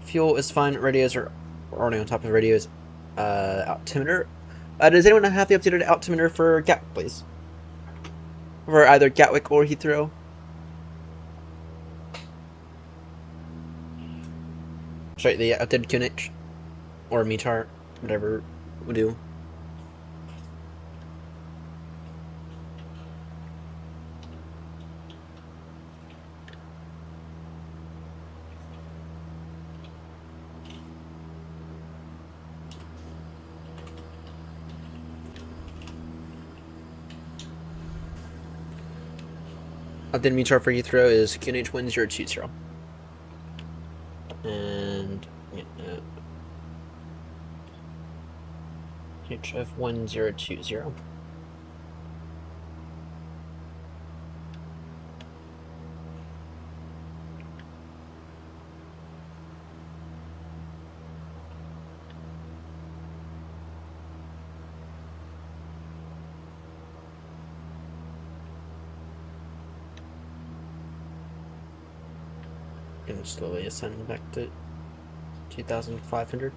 Fuel is fine. Radios are already on top of radios. Altimeter. Does anyone have the updated altimeter for Gatwick, please? For either Gatwick or Heathrow? Sorry, the updated QNH or METAR, whatever we do. Updated METAR for Heathrow is QNH 1020. And HF 1020. And slowly ascend back to 2,500.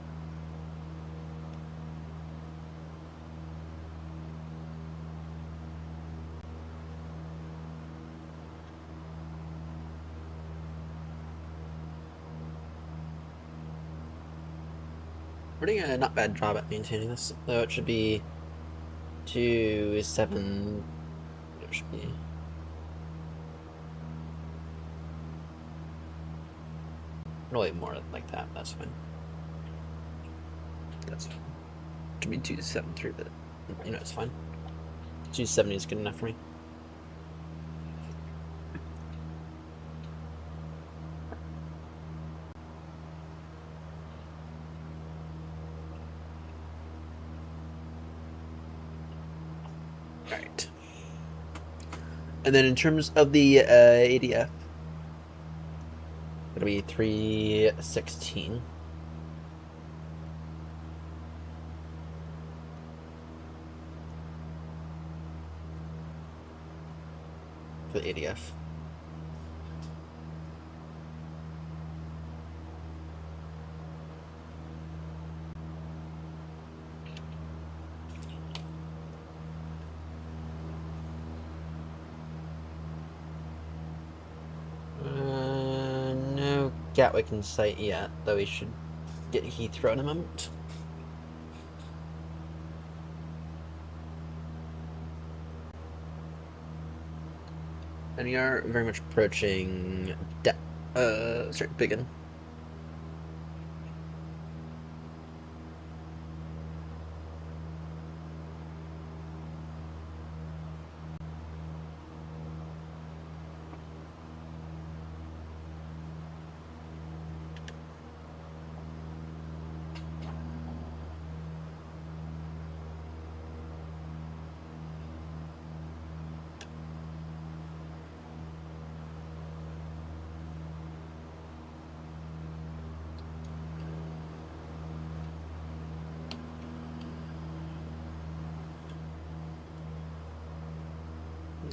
We're doing a not bad job at maintaining this, though it should be 2.7. It should be. Really more like that, that's fine. That's fine. It should be 2.73, but you know, it's fine. 270 is good enough for me. Alright. And then in terms of the ADF, it'll be 316. For the ADF. No Gatwick in sight yet, though we should get Heathrow in a moment. And we are very much approaching Biggin.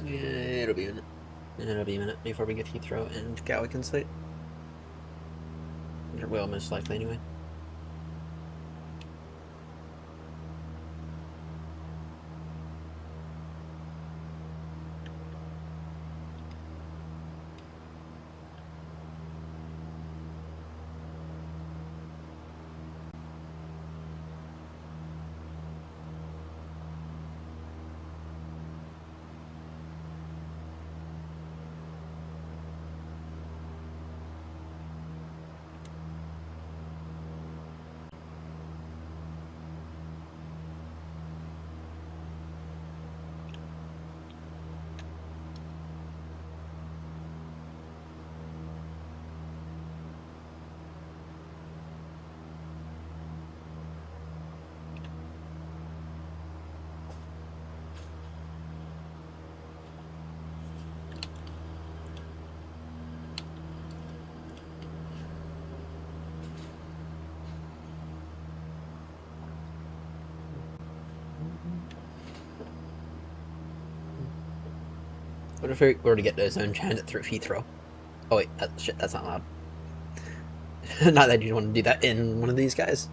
Yeah, it'll be a minute. It'll be a minute before we get Heathrow and Gatwick in sight. Or will, most likely, anyway. What if we were to get his own transit through Heathrow? Oh wait, shit, that's not allowed. Not that you'd want to do that in one of these guys.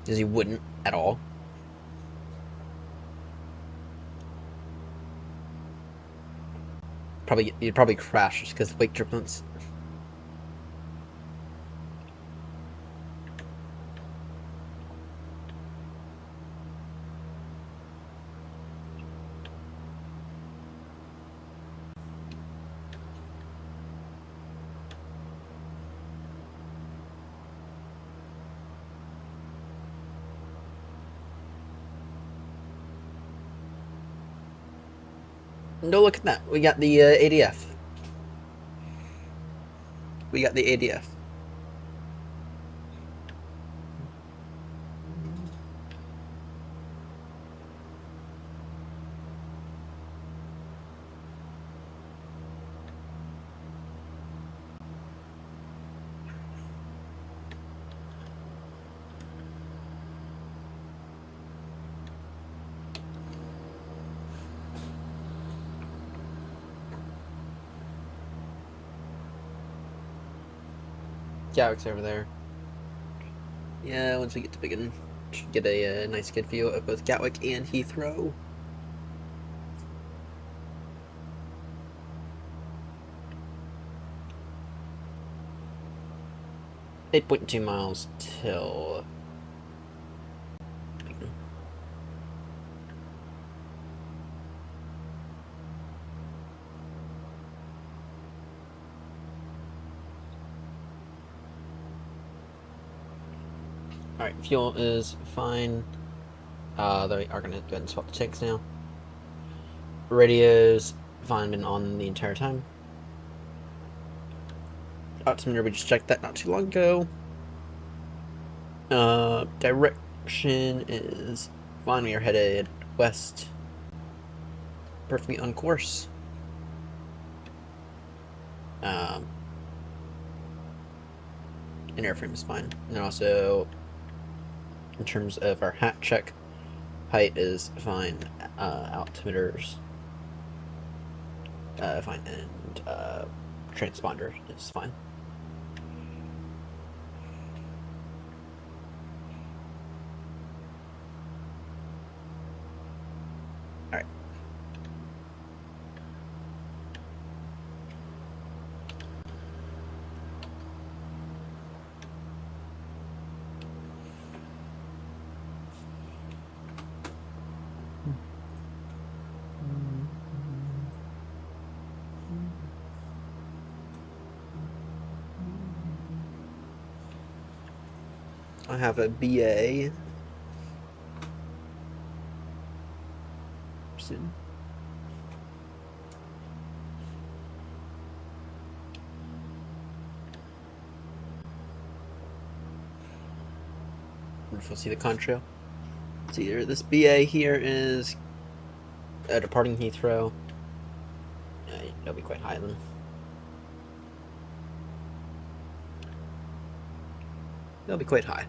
Because you wouldn't at all. You'd probably crash just because wake turbulence. No, look at that. We got the ADF. We got the ADF. Gatwick's over there. Yeah, once we get to Biggin, should get a nice good view of both Gatwick and Heathrow. .2 miles till Biggin. Alright, fuel is fine. They are going to go ahead and swap the tanks now. Radio's fine, been on the entire time. Altimeter, we just checked that not too long ago. Direction is fine, we are headed west. Perfectly on course. And airframe is fine. And also, in terms of our hat check, height is fine, altimeters fine, and transponder is fine. Alright. I have a BA. Soon. Wonder if we'll see the contrail. It's either this BA here is departing Heathrow. That'll be quite high then. That'll be quite high.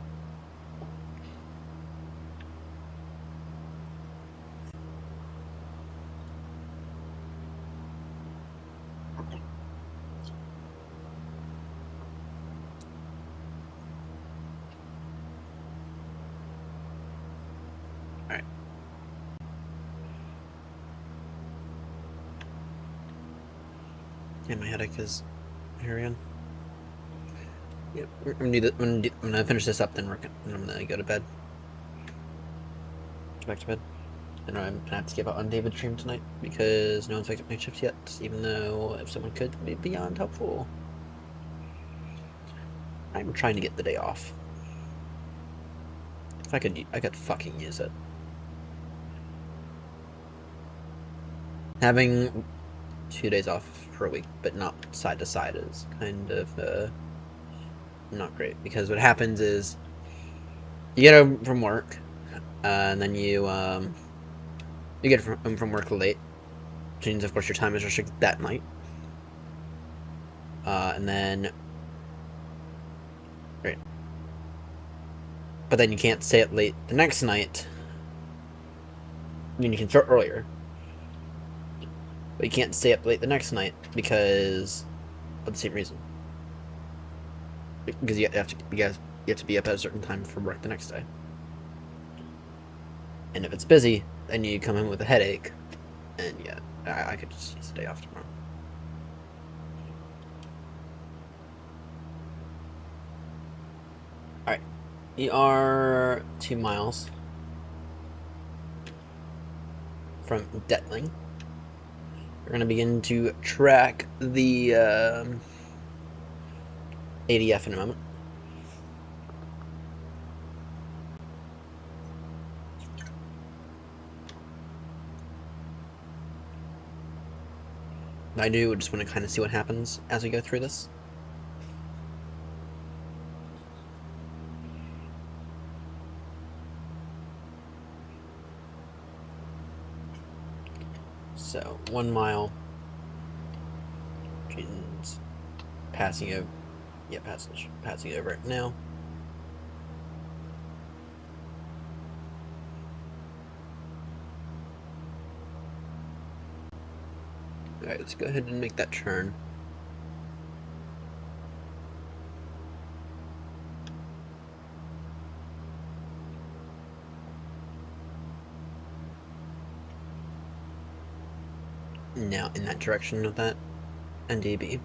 Alright. Yeah, my headache is here again. Yep, I'm gonna finish this up, then I'm gonna go to bed. Go back to bed. And I'm gonna have to skip out on David's stream tonight because no one's picked up my shift yet, even though if someone could, it'd be beyond helpful. I'm trying to get the day off. If I could fucking use it. Having 2 days off per week, but not side to side, is kind of not great, because what happens is you get home from work, and then you get home from work late, which means of course your time is restricted that night, and then right, but then you can't stay up late the next night. I mean, you can start earlier, But you can't stay up late the next night because of the same reason. Because you have to be up at a certain time for work the next day. And if it's busy, then you come in with a headache. And yeah, I could just use a day off tomorrow. Alright. We are 2 miles from Detling. We're going to begin to track the ADF in a moment. I do just want to kind of see what happens as we go through this. So 1 mile. Jason's passing over. Yeah, passing over it now. Alright, let's go ahead and make that turn. Now in that direction of that NDB.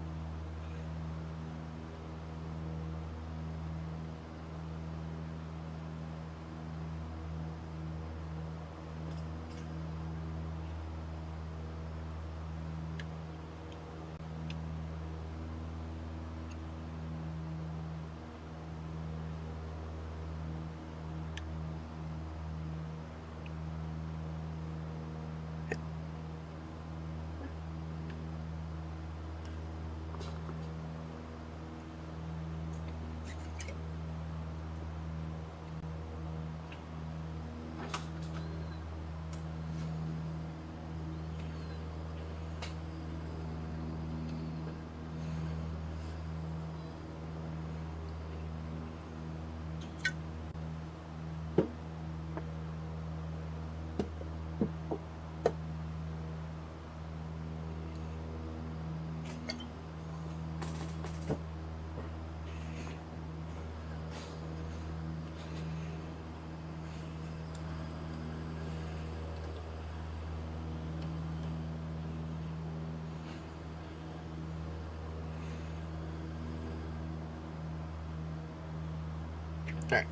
Alright.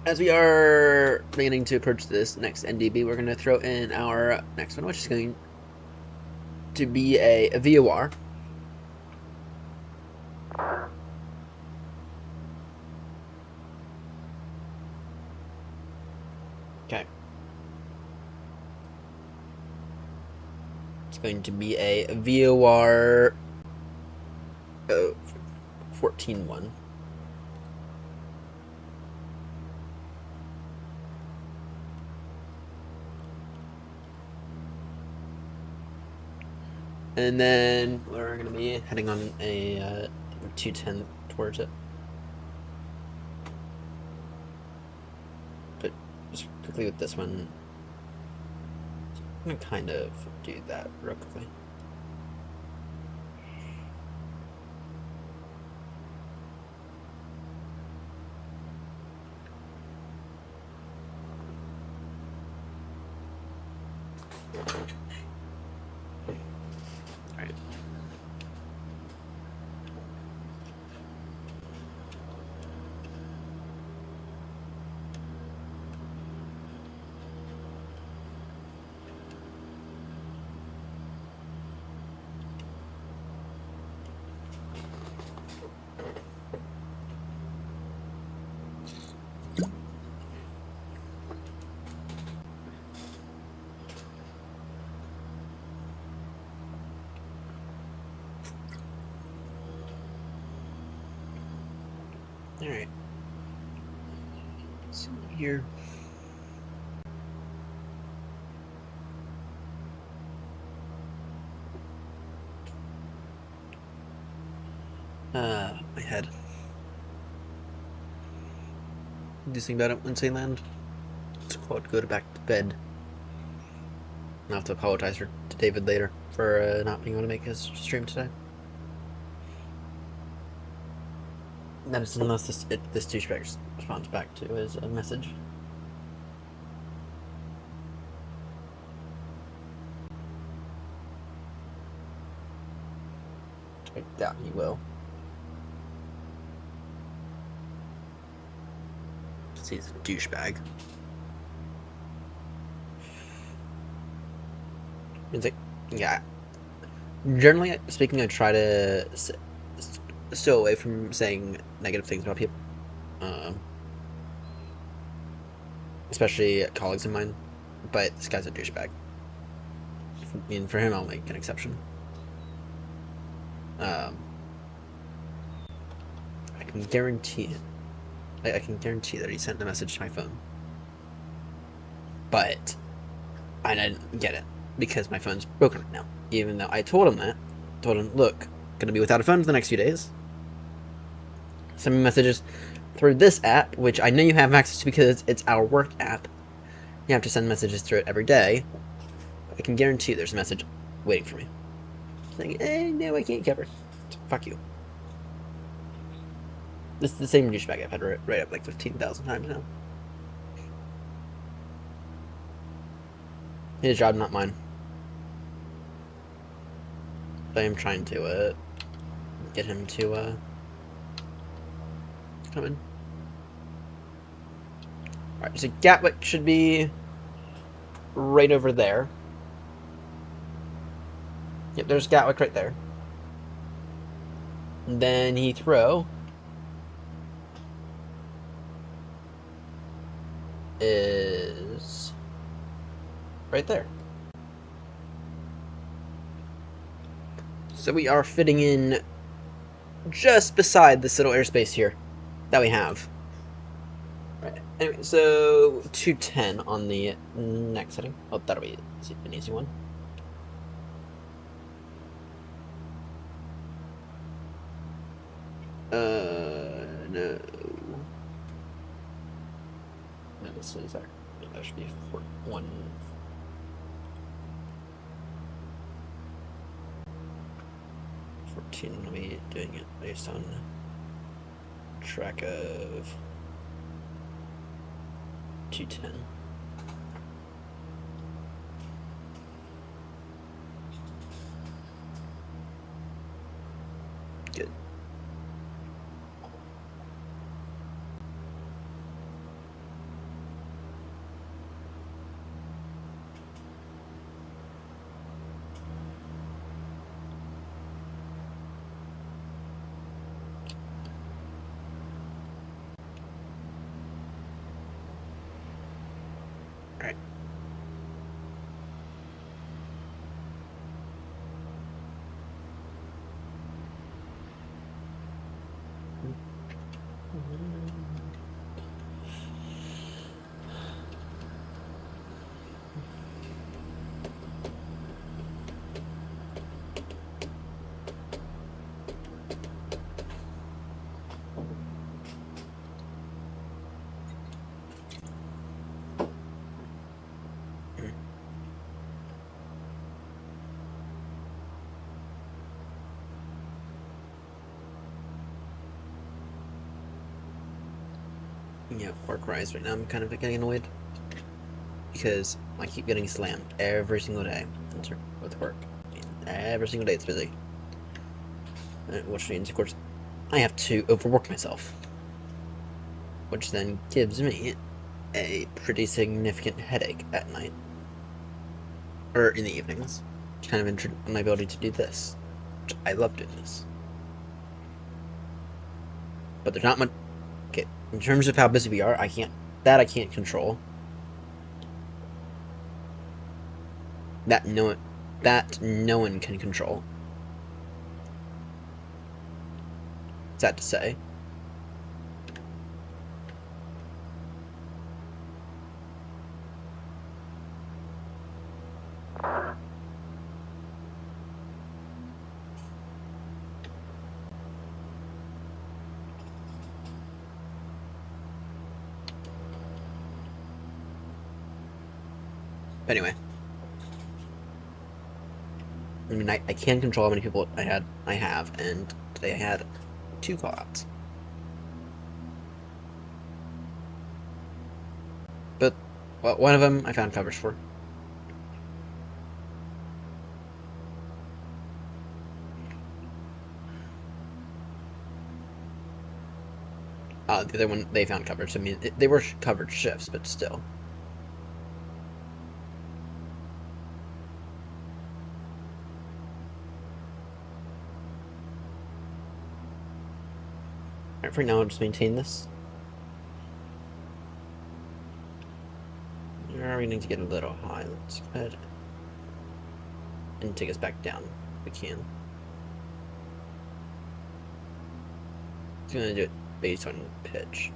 As we are beginning to approach this next NDB, we're going to throw in our next one, which is going to be a VOR. Okay. It's going to be a VOR 14-1. And then we're going to be heading on a 210 towards it. But just quickly with this one, I'm going to kind of do that real quickly. Alright. Alright. So here. My head. Do you think about it once I land? It's called go to back to bed. I'll have to apologize to David later. for not being able to make his stream today. That is unless this douchebag responds back to his message. I doubt he will. He's a douchebag. It's like, yeah. Generally speaking, I try to stay away from saying negative things about people, especially colleagues of mine. But this guy's a douchebag. I mean, for him, I'll make an exception. I can guarantee it. I can guarantee that he sent the message to my phone. But I didn't get it because my phone's broken right now. Even though I told him that. Told him, look, gonna be without a phone for the next few days. Send me messages through this app, which I know you have access to because it's our work app. You have to send messages through it every day. I can guarantee you there's a message waiting for me. Saying, no, I can't cover. Fuck you. This is the same douchebag I've had right up like 15,000 times now. His job, not mine. I am trying to get him to come in. Alright, so Gatwick should be right over there. Yep, there's Gatwick right there. And then Heathrow is right there. So we are fitting in just beside this little airspace here that we have. Right. Anyway, so 210 on the next setting. Oh, that'll be an easy one. No. No, this is our. That should be 1. Will be doing it based on track of 210. Good. Alright. Yeah, Park Rise right now, I'm kind of getting annoyed because I keep getting slammed every single day with work. Every single day it's busy. Which means, of course, I have to overwork myself. Which then gives me a pretty significant headache at night. Or in the evenings. Kind of intrude on my ability to do this. Which I love doing this. But there's not much. Okay, in terms of how busy we are, I can't control. That no one can control. Sad to say. Anyway. mean, I can control how many people I have, and today I had 2 callouts. But, well, one of them I found coverage for. The other one, they found coverage. I mean, they were coverage shifts, but still. Alright, for now, I'll just maintain this. We're going to get a little high. Let's go ahead and take us back down if we can. It's going to do it based on pitch.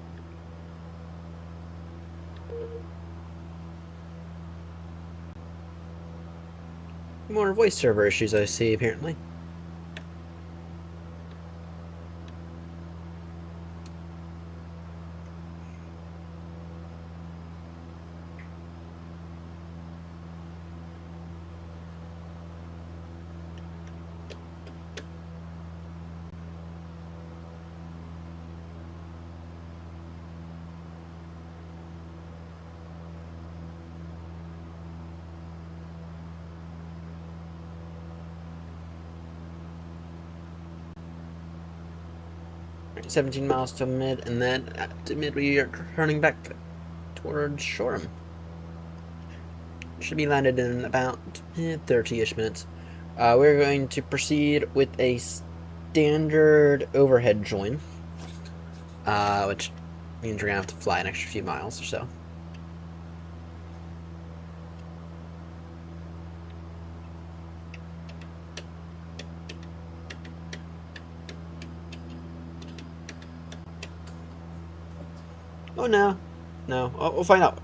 More voice server issues I see, apparently. Right, 17 miles to mid, and then at mid we are turning back towards Shoreham. Should be landed in about 30-ish minutes. We're going to proceed with a standard overhead join, which means we're going to have to fly an extra few miles or so. Oh no, no. We'll find out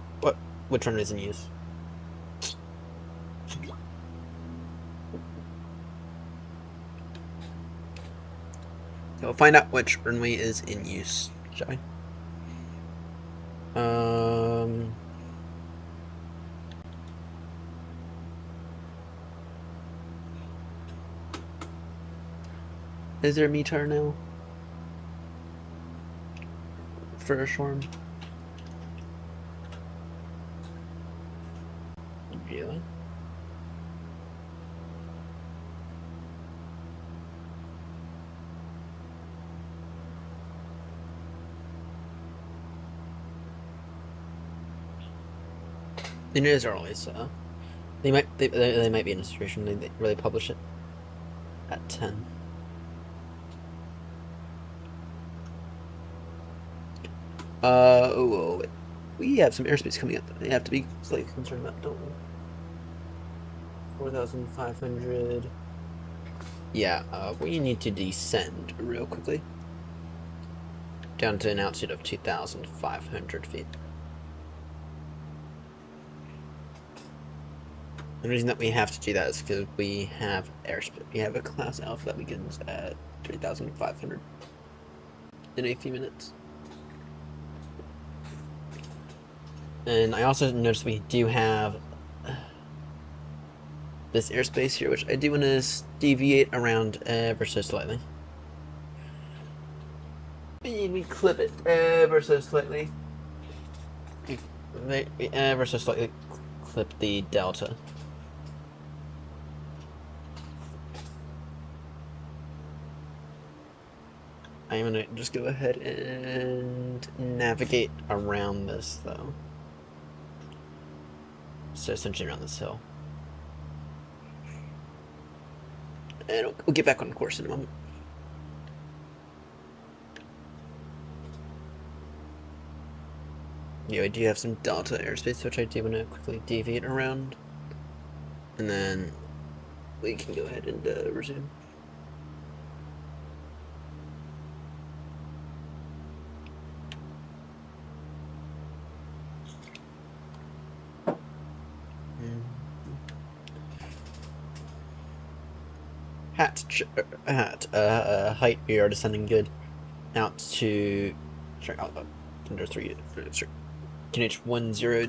which one is in use. So we'll find out which runway is in use, shall we? Is there a meter now for a Shoreham? Really? It is early, so they might be in a situation where they publish it at 10. We have some airspace coming up that we have to be slightly concerned about, don't we? 4,500. Yeah, we need to descend real quickly down to an altitude of 2,500 feet. The reason that we have to do that is because we have airspace. We have a class alpha that begins at 3,500 in a few minutes. And I also noticed we do have this airspace here, which I do want to deviate around ever so slightly. And we clip it ever so slightly. We ever so slightly clip the delta. I'm gonna just go ahead and navigate around this though. So essentially around this hill. And we'll get back on course in a moment. Yeah, I do have some delta airspace, which I do want to quickly deviate around. And then we can go ahead and resume. Height, we are descending good. Out to, sorry, under 3, KNH 1020,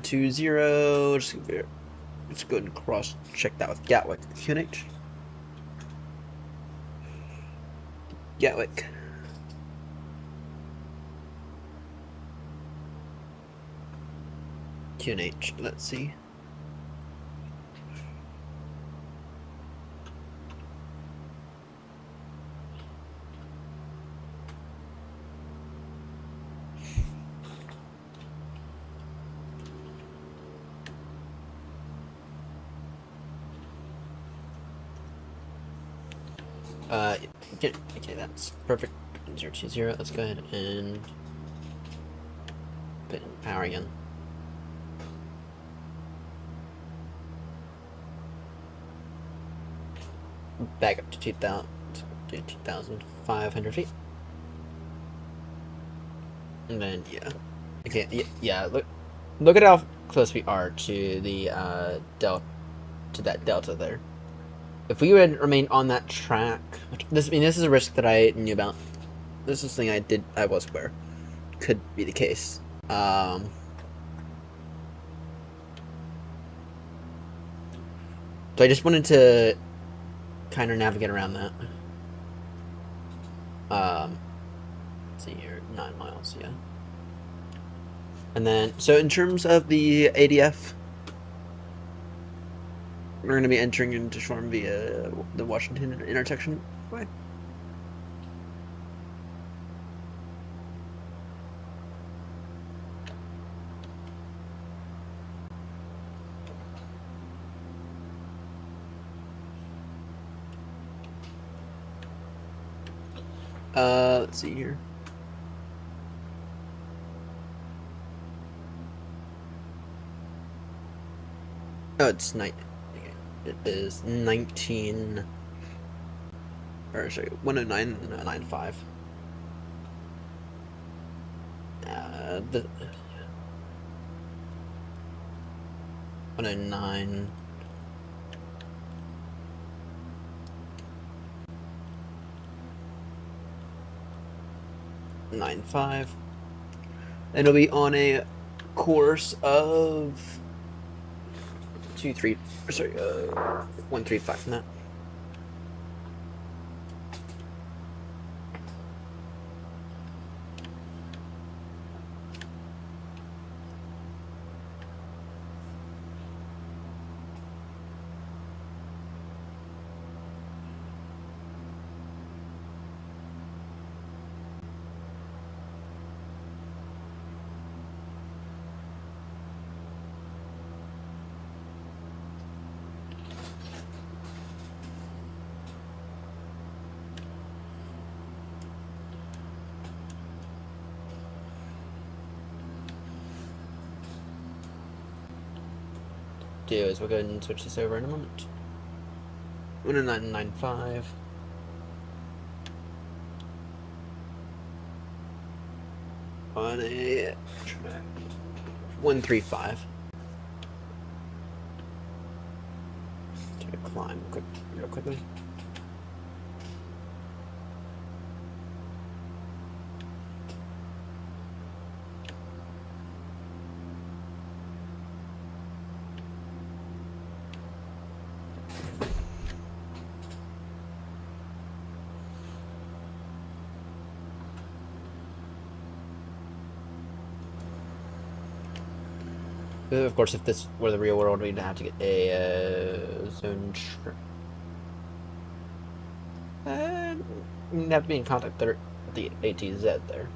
let's go ahead and cross check that with Gatwick. KNH. Gatwick. QNH, let's see. Okay, that's perfect. 020. Let's go ahead and put in power again. Back up to 2,500 feet. And then yeah. Okay, yeah. Look at how close we are to the that delta there. If we would remain on that track, this is a risk that I knew about. This is something I was aware could be the case. So I just wanted to kind of navigate around that. Let's see here, 9 miles, yeah. And then, so in terms of the ADF, we're going to be entering into Shoreham via the Washington intersection way. Let's see here. Oh, it's night. It is 19. Or sorry, 109.95. The 109. .95. And it'll be on a course of 135 from that. Do is we'll go ahead and switch this over in a moment. 109.95. On a 135. Take a climb real quickly. Of course, if this were the real world, we'd have to get a zone. We'd have to be in contact with the ATZ there.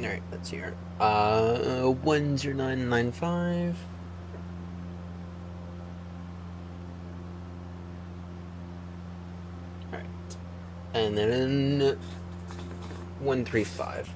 Alright, let's see here. 10995. Alright. And then 135.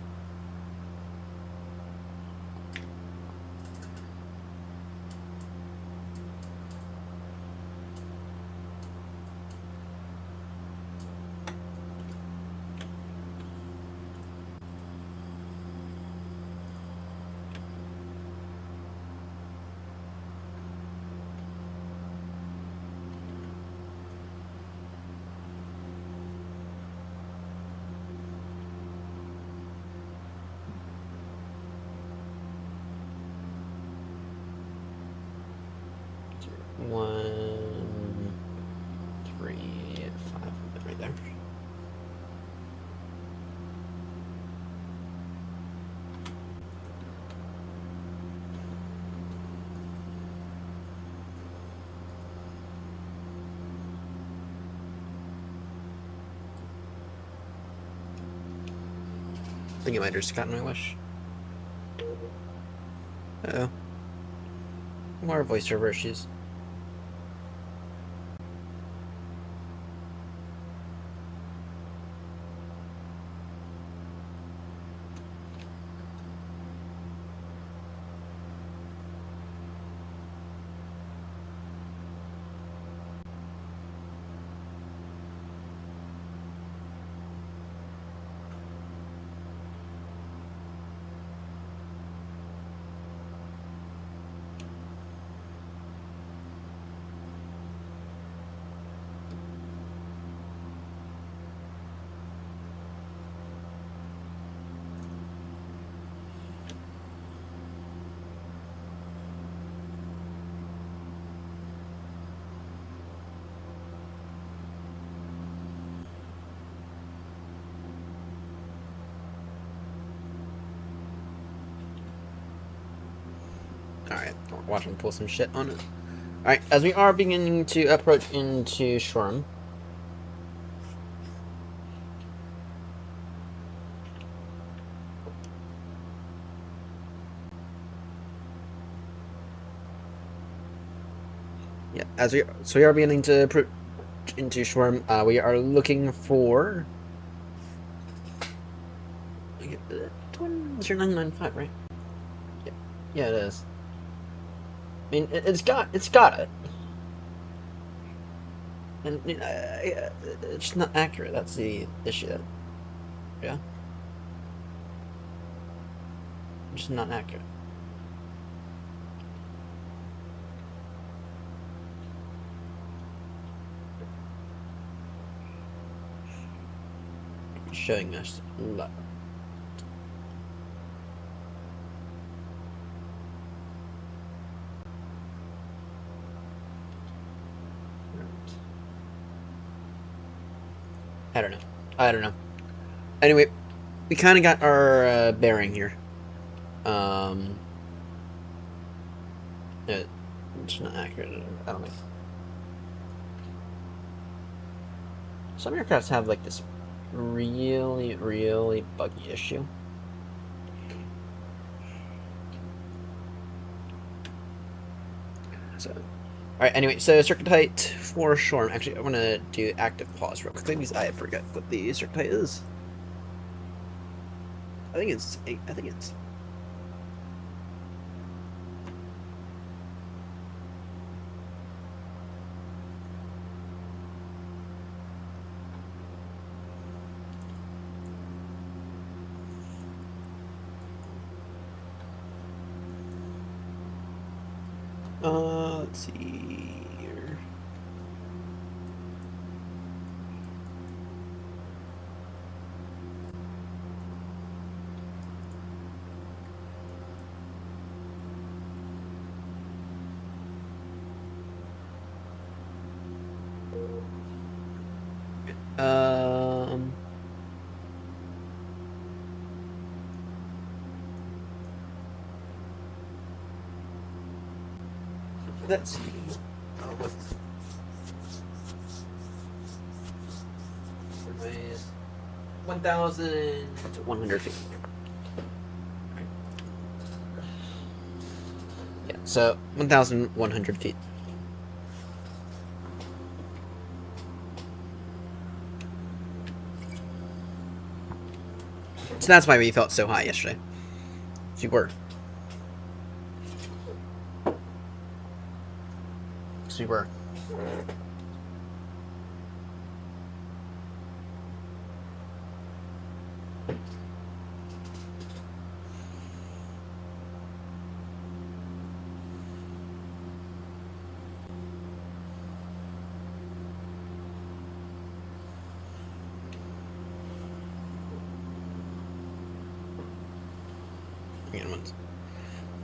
One, three, five, right there. I think it might have just gotten my wish. Uh-oh. More voice server issues. Alright, watch him pull some shit on it. Alright, as we are beginning to approach into Shoreham. Yeah, so we are beginning to approach into Shoreham. We are looking for 0995, right? Yeah, yeah, it is. I mean, it's got it, and it's just not accurate. That's the issue. Yeah, it's just not accurate. Showing us love. I don't know. Anyway, we kind of got our bearing here. It's not accurate. I don't think. Some aircrafts have like this really, really buggy issue. So, all right. Anyway, so circuit height for Shoreham. Actually, I want to do active pause real quickly because I forget what the circuit height is. I think it's 8. I think it's. Let's see here. Um. Let's see. Oh, what's 1,100 feet. So 1,100 feet. So that's why we felt so high yesterday. So we were. So we were.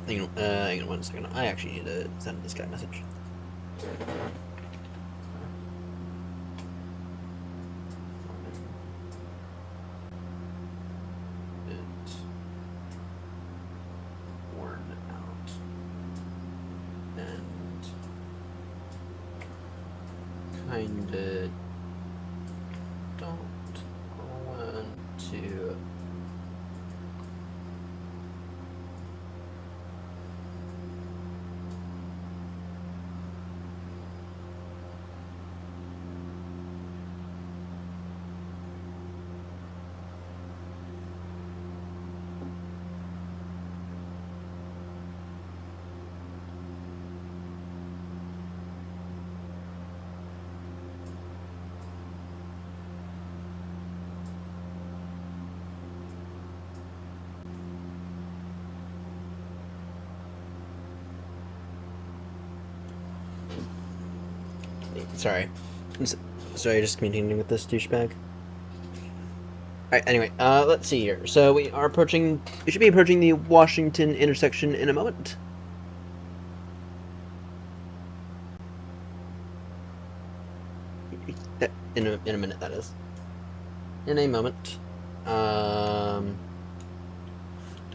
Hang on 1 second. I actually need to send this guy a message. It's worn out. And kinda don't want to sorry. Sorry, just communicating with this douchebag. Alright, anyway, let's see here. So we should be approaching the Washington intersection in a moment. In a minute, that is. In a moment.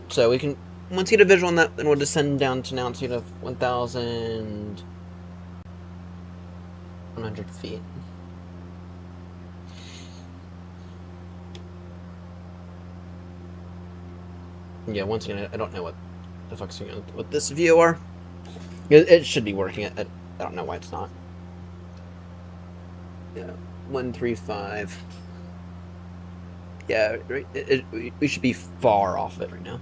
So we can, once you get a visual on that, then we'll descend down to an altitude of 1,100 feet. Yeah, once again, I don't know what the fuck's going on with this VOR. It should be working. I don't know why it's not. Yeah, 135. Yeah, right. We should be far off it right now.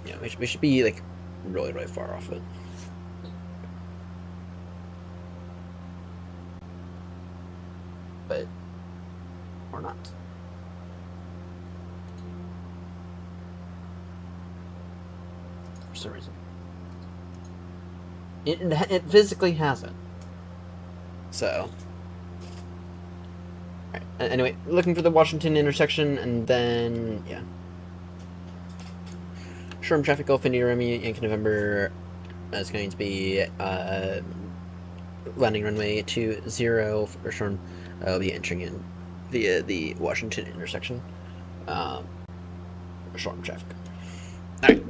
Yeah, we should be like really far off it. But we're not. For some reason. It physically hasn't. So. Alright, anyway, looking for the Washington intersection, and then, yeah. Shorm traffic, Gulf India, Remy, Yankee November is going to be landing runway 20 for Shorm. I'll be entering in via the Washington intersection. Shorm traffic. Alright.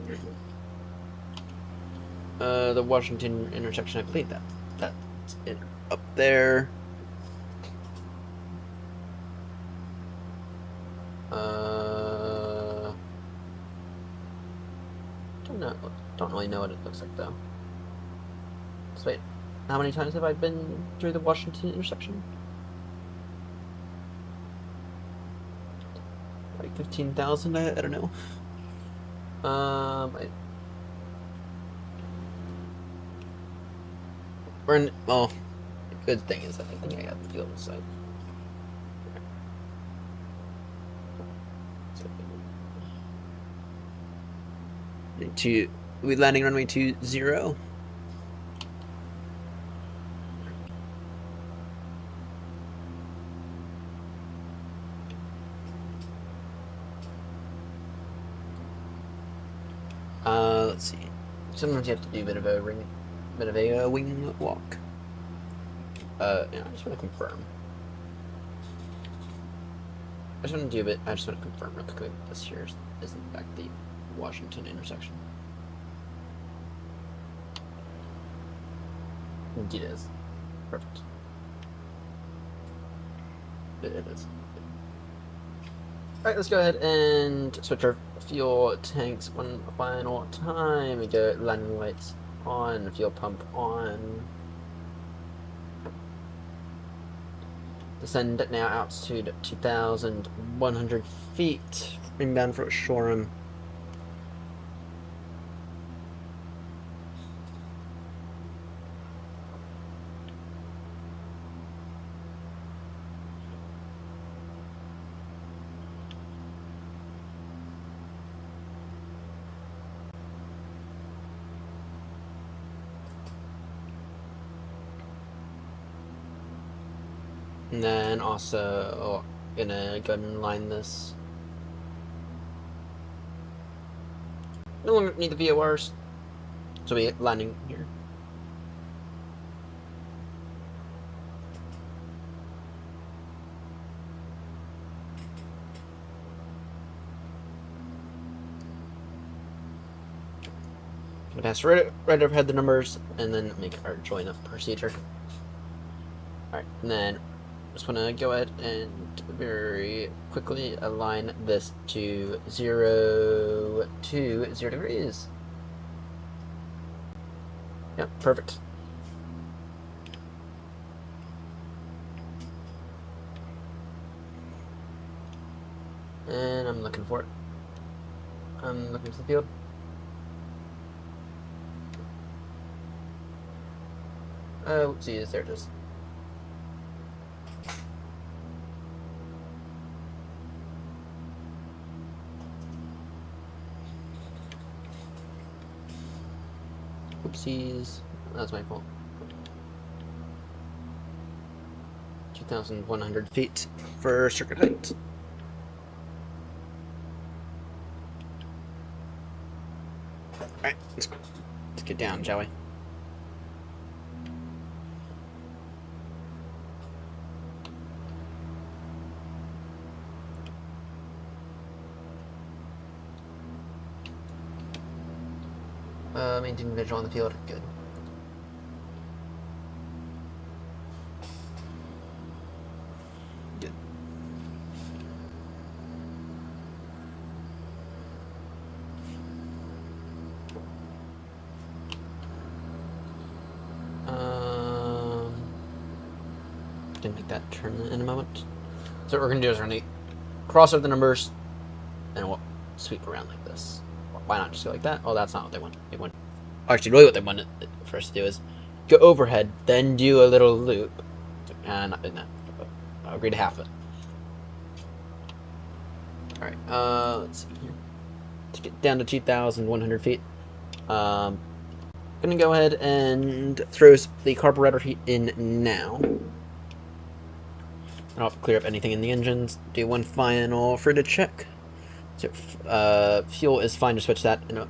The Washington intersection, I believe that's it up there. Don't really know what it looks like though. So wait, how many times have I been through the Washington intersection? Like 15,000? I don't know. We're in. Well, the good thing is that I think I got the field side. We landing runway 20. Let's see. Sometimes you have to do a bit of a wing walk. Yeah, I just want to confirm. I just want to confirm real quick. This here is in fact the Washington intersection. Indeed it is. Perfect. It is. Alright, let's go ahead and switch our fuel tanks one final time. We go landing lights on, fuel pump on. Descend now altitude 2,100 feet. Inbound for Shoreham. And then also gonna go ahead and line this. No longer need the VORs. So we landing here. Gonna pass right overhead the numbers and then make our join up procedure. Alright, and then just want to go ahead and very quickly align this to 0 to 0 degrees. Yep, perfect. And I'm looking for it. I'm looking to the field. Oh, oopsies, there it is. Oopsies, that's my fault. 2,100 feet for circuit height. Alright, let's get down, shall we? Maintain visual on the field. Good. Good. Didn't make that turn in a moment. So what we're gonna do is we're gonna cross over the numbers, and we'll sweep around like this. Why not just go like that? Oh, that's not what they want. They want. Actually, really, what they want for us to do is go overhead, then do a little loop, and I'll agree to half it. All right. Let's see here. To get down to 2,100 feet, gonna go ahead and throw the carburetor heat in now. And I'll clear up anything in the engines. Do one final fluid check. So, fuel is fine to switch that in a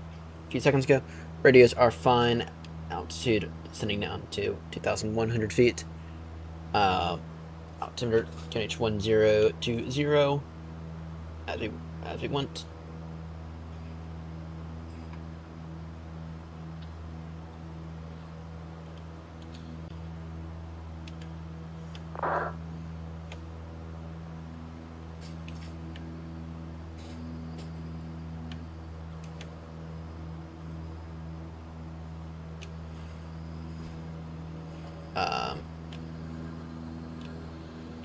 few seconds ago. Radios are fine. Altitude descending down to 2,100 feet. Altimeter can reach 1020 as we want.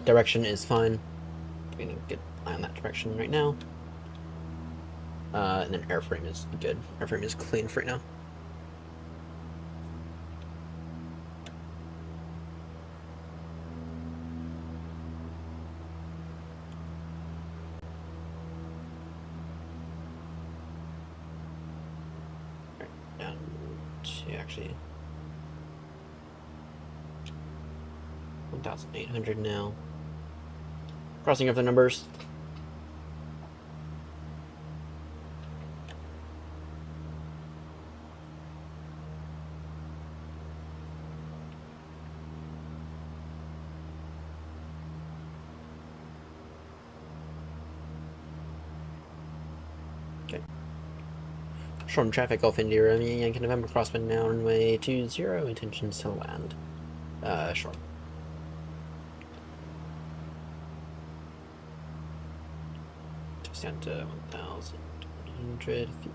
Direction is fine. We can get eye on that direction right now. And then airframe is good. Airframe is clean for right now. Right, down to actually 1,800 now. Crossing up the numbers. Okay. Shoreham traffic off India, Yankee November crosswind now runway 20, intentions to land. Shoreham. Increase down to 1,100 feet.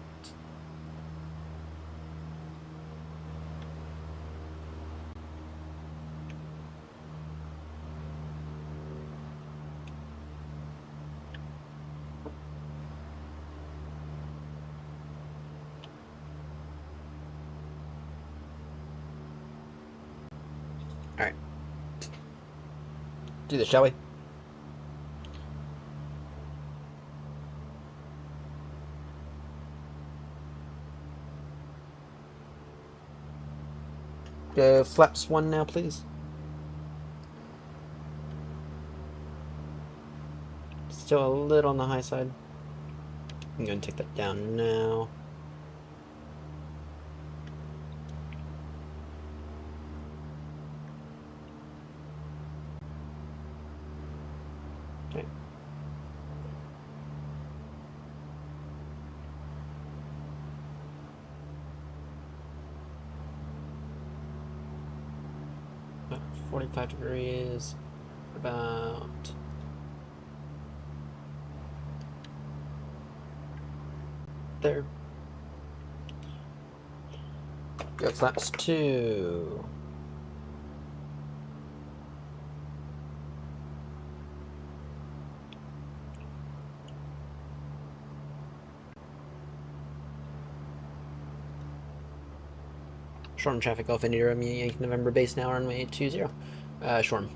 All right. Do this, shall we? Flaps 1 now, please. Still a little on the high side. I'm going to take that down now. Okay. About 45 degrees. About there. Go flaps 2. Shorm traffic Alpha India Romeo Yankee November base now runway 20. Shorm.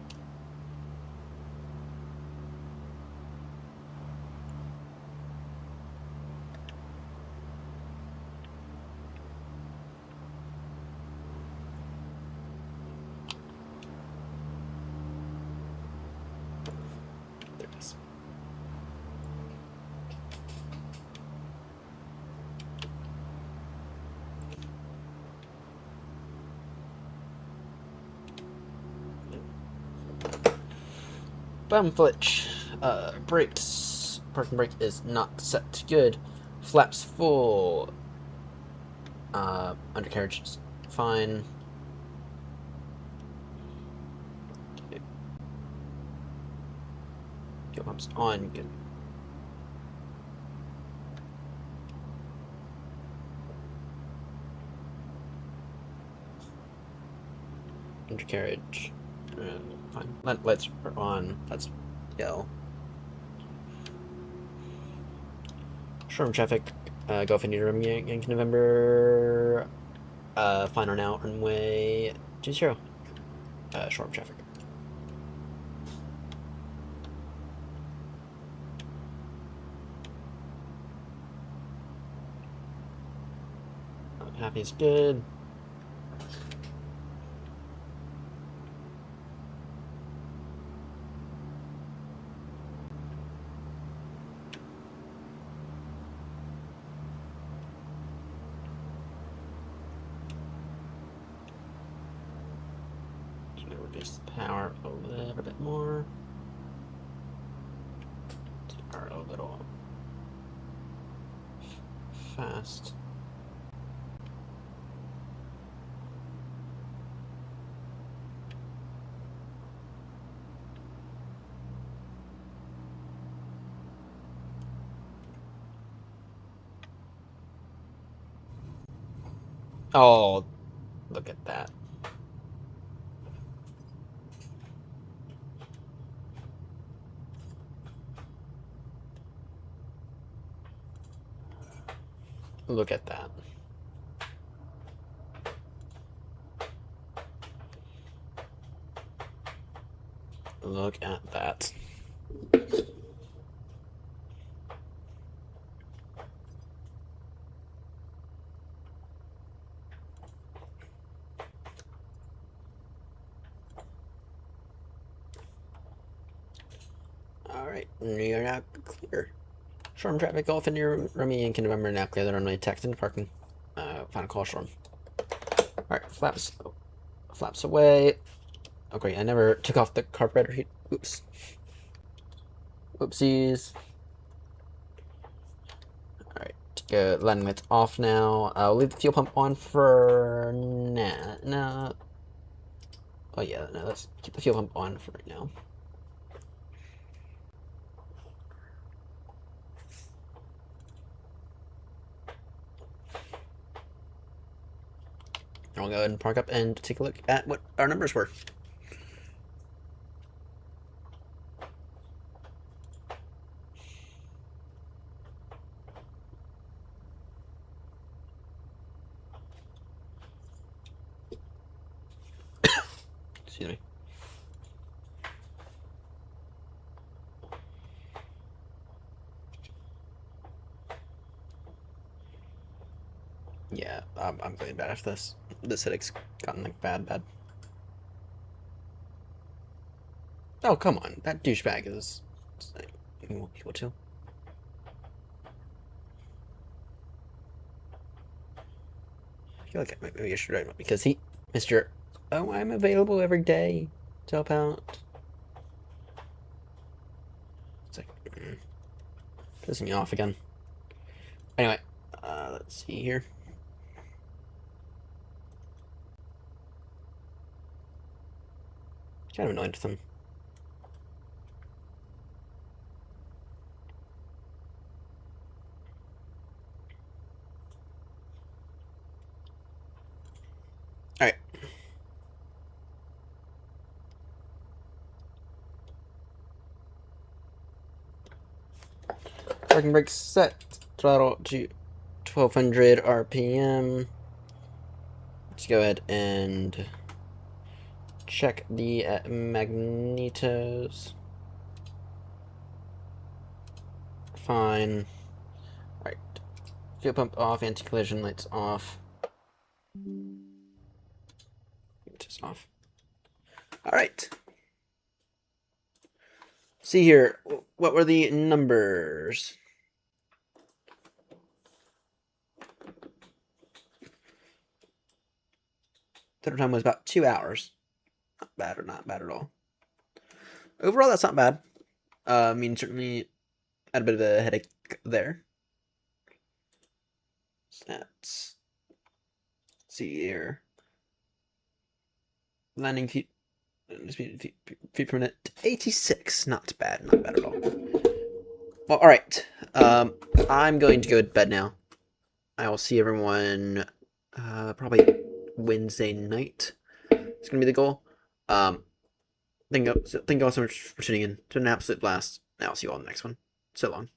There it is. Bum flitch. Brakes. Parking brake is not set. Good. Flaps full. Undercarriage is fine. Okay. Fuel pumps on. Good. Undercarriage. Fine. Lights are on. That's yellow. Shorm traffic. Golf India Romeo Yankee November. Final now runway 20. Shorm traffic. Happy is good. Reduce the power a little bit more. Are a little fast. Oh, look at that. Look at that. Look at that. Alright, we are now clear. Shorm traffic, Golf India Romeo Yankee November now clear the runway, text into parking. Final call, Shorm. Alright, flaps away. Oh great, I never took off the carburetor heat. Oops. Whoopsies. Alright, landing lights off now. I'll leave the fuel pump on for nah. Oh yeah, no, let's keep the fuel pump on for right now. I'll go ahead and park up and take a look at what our numbers were. Excuse me. Yeah, I'm feeling bad after this. This headache's gotten like bad. Oh, come on. That douchebag is like, you want people to. I feel like maybe I should write him up because he, Mr. Oh, I'm available every day to help out. It's like, pissing me off again. Anyway, let's see here. Kind of annoyed with him. Alright. Parking brake set. Throttle to 1200 RPM. Let's go ahead and check the magnetos. Fine. Alright. Fuel pump off, anti-collision lights off. Just off. Alright. See here. What were the numbers? Total time was about 2 hours. Not bad or not bad at all. Overall, that's not bad. I mean, certainly had a bit of a headache there. Stats. Let's see here. Landing feet per minute 86. Not bad at all. Well, alright. I'm going to go to bed now. I will see everyone probably Wednesday night. It's gonna be the goal. Thank you all so much for tuning in. It's been an absolute blast. I'll see you all in the next one. So long.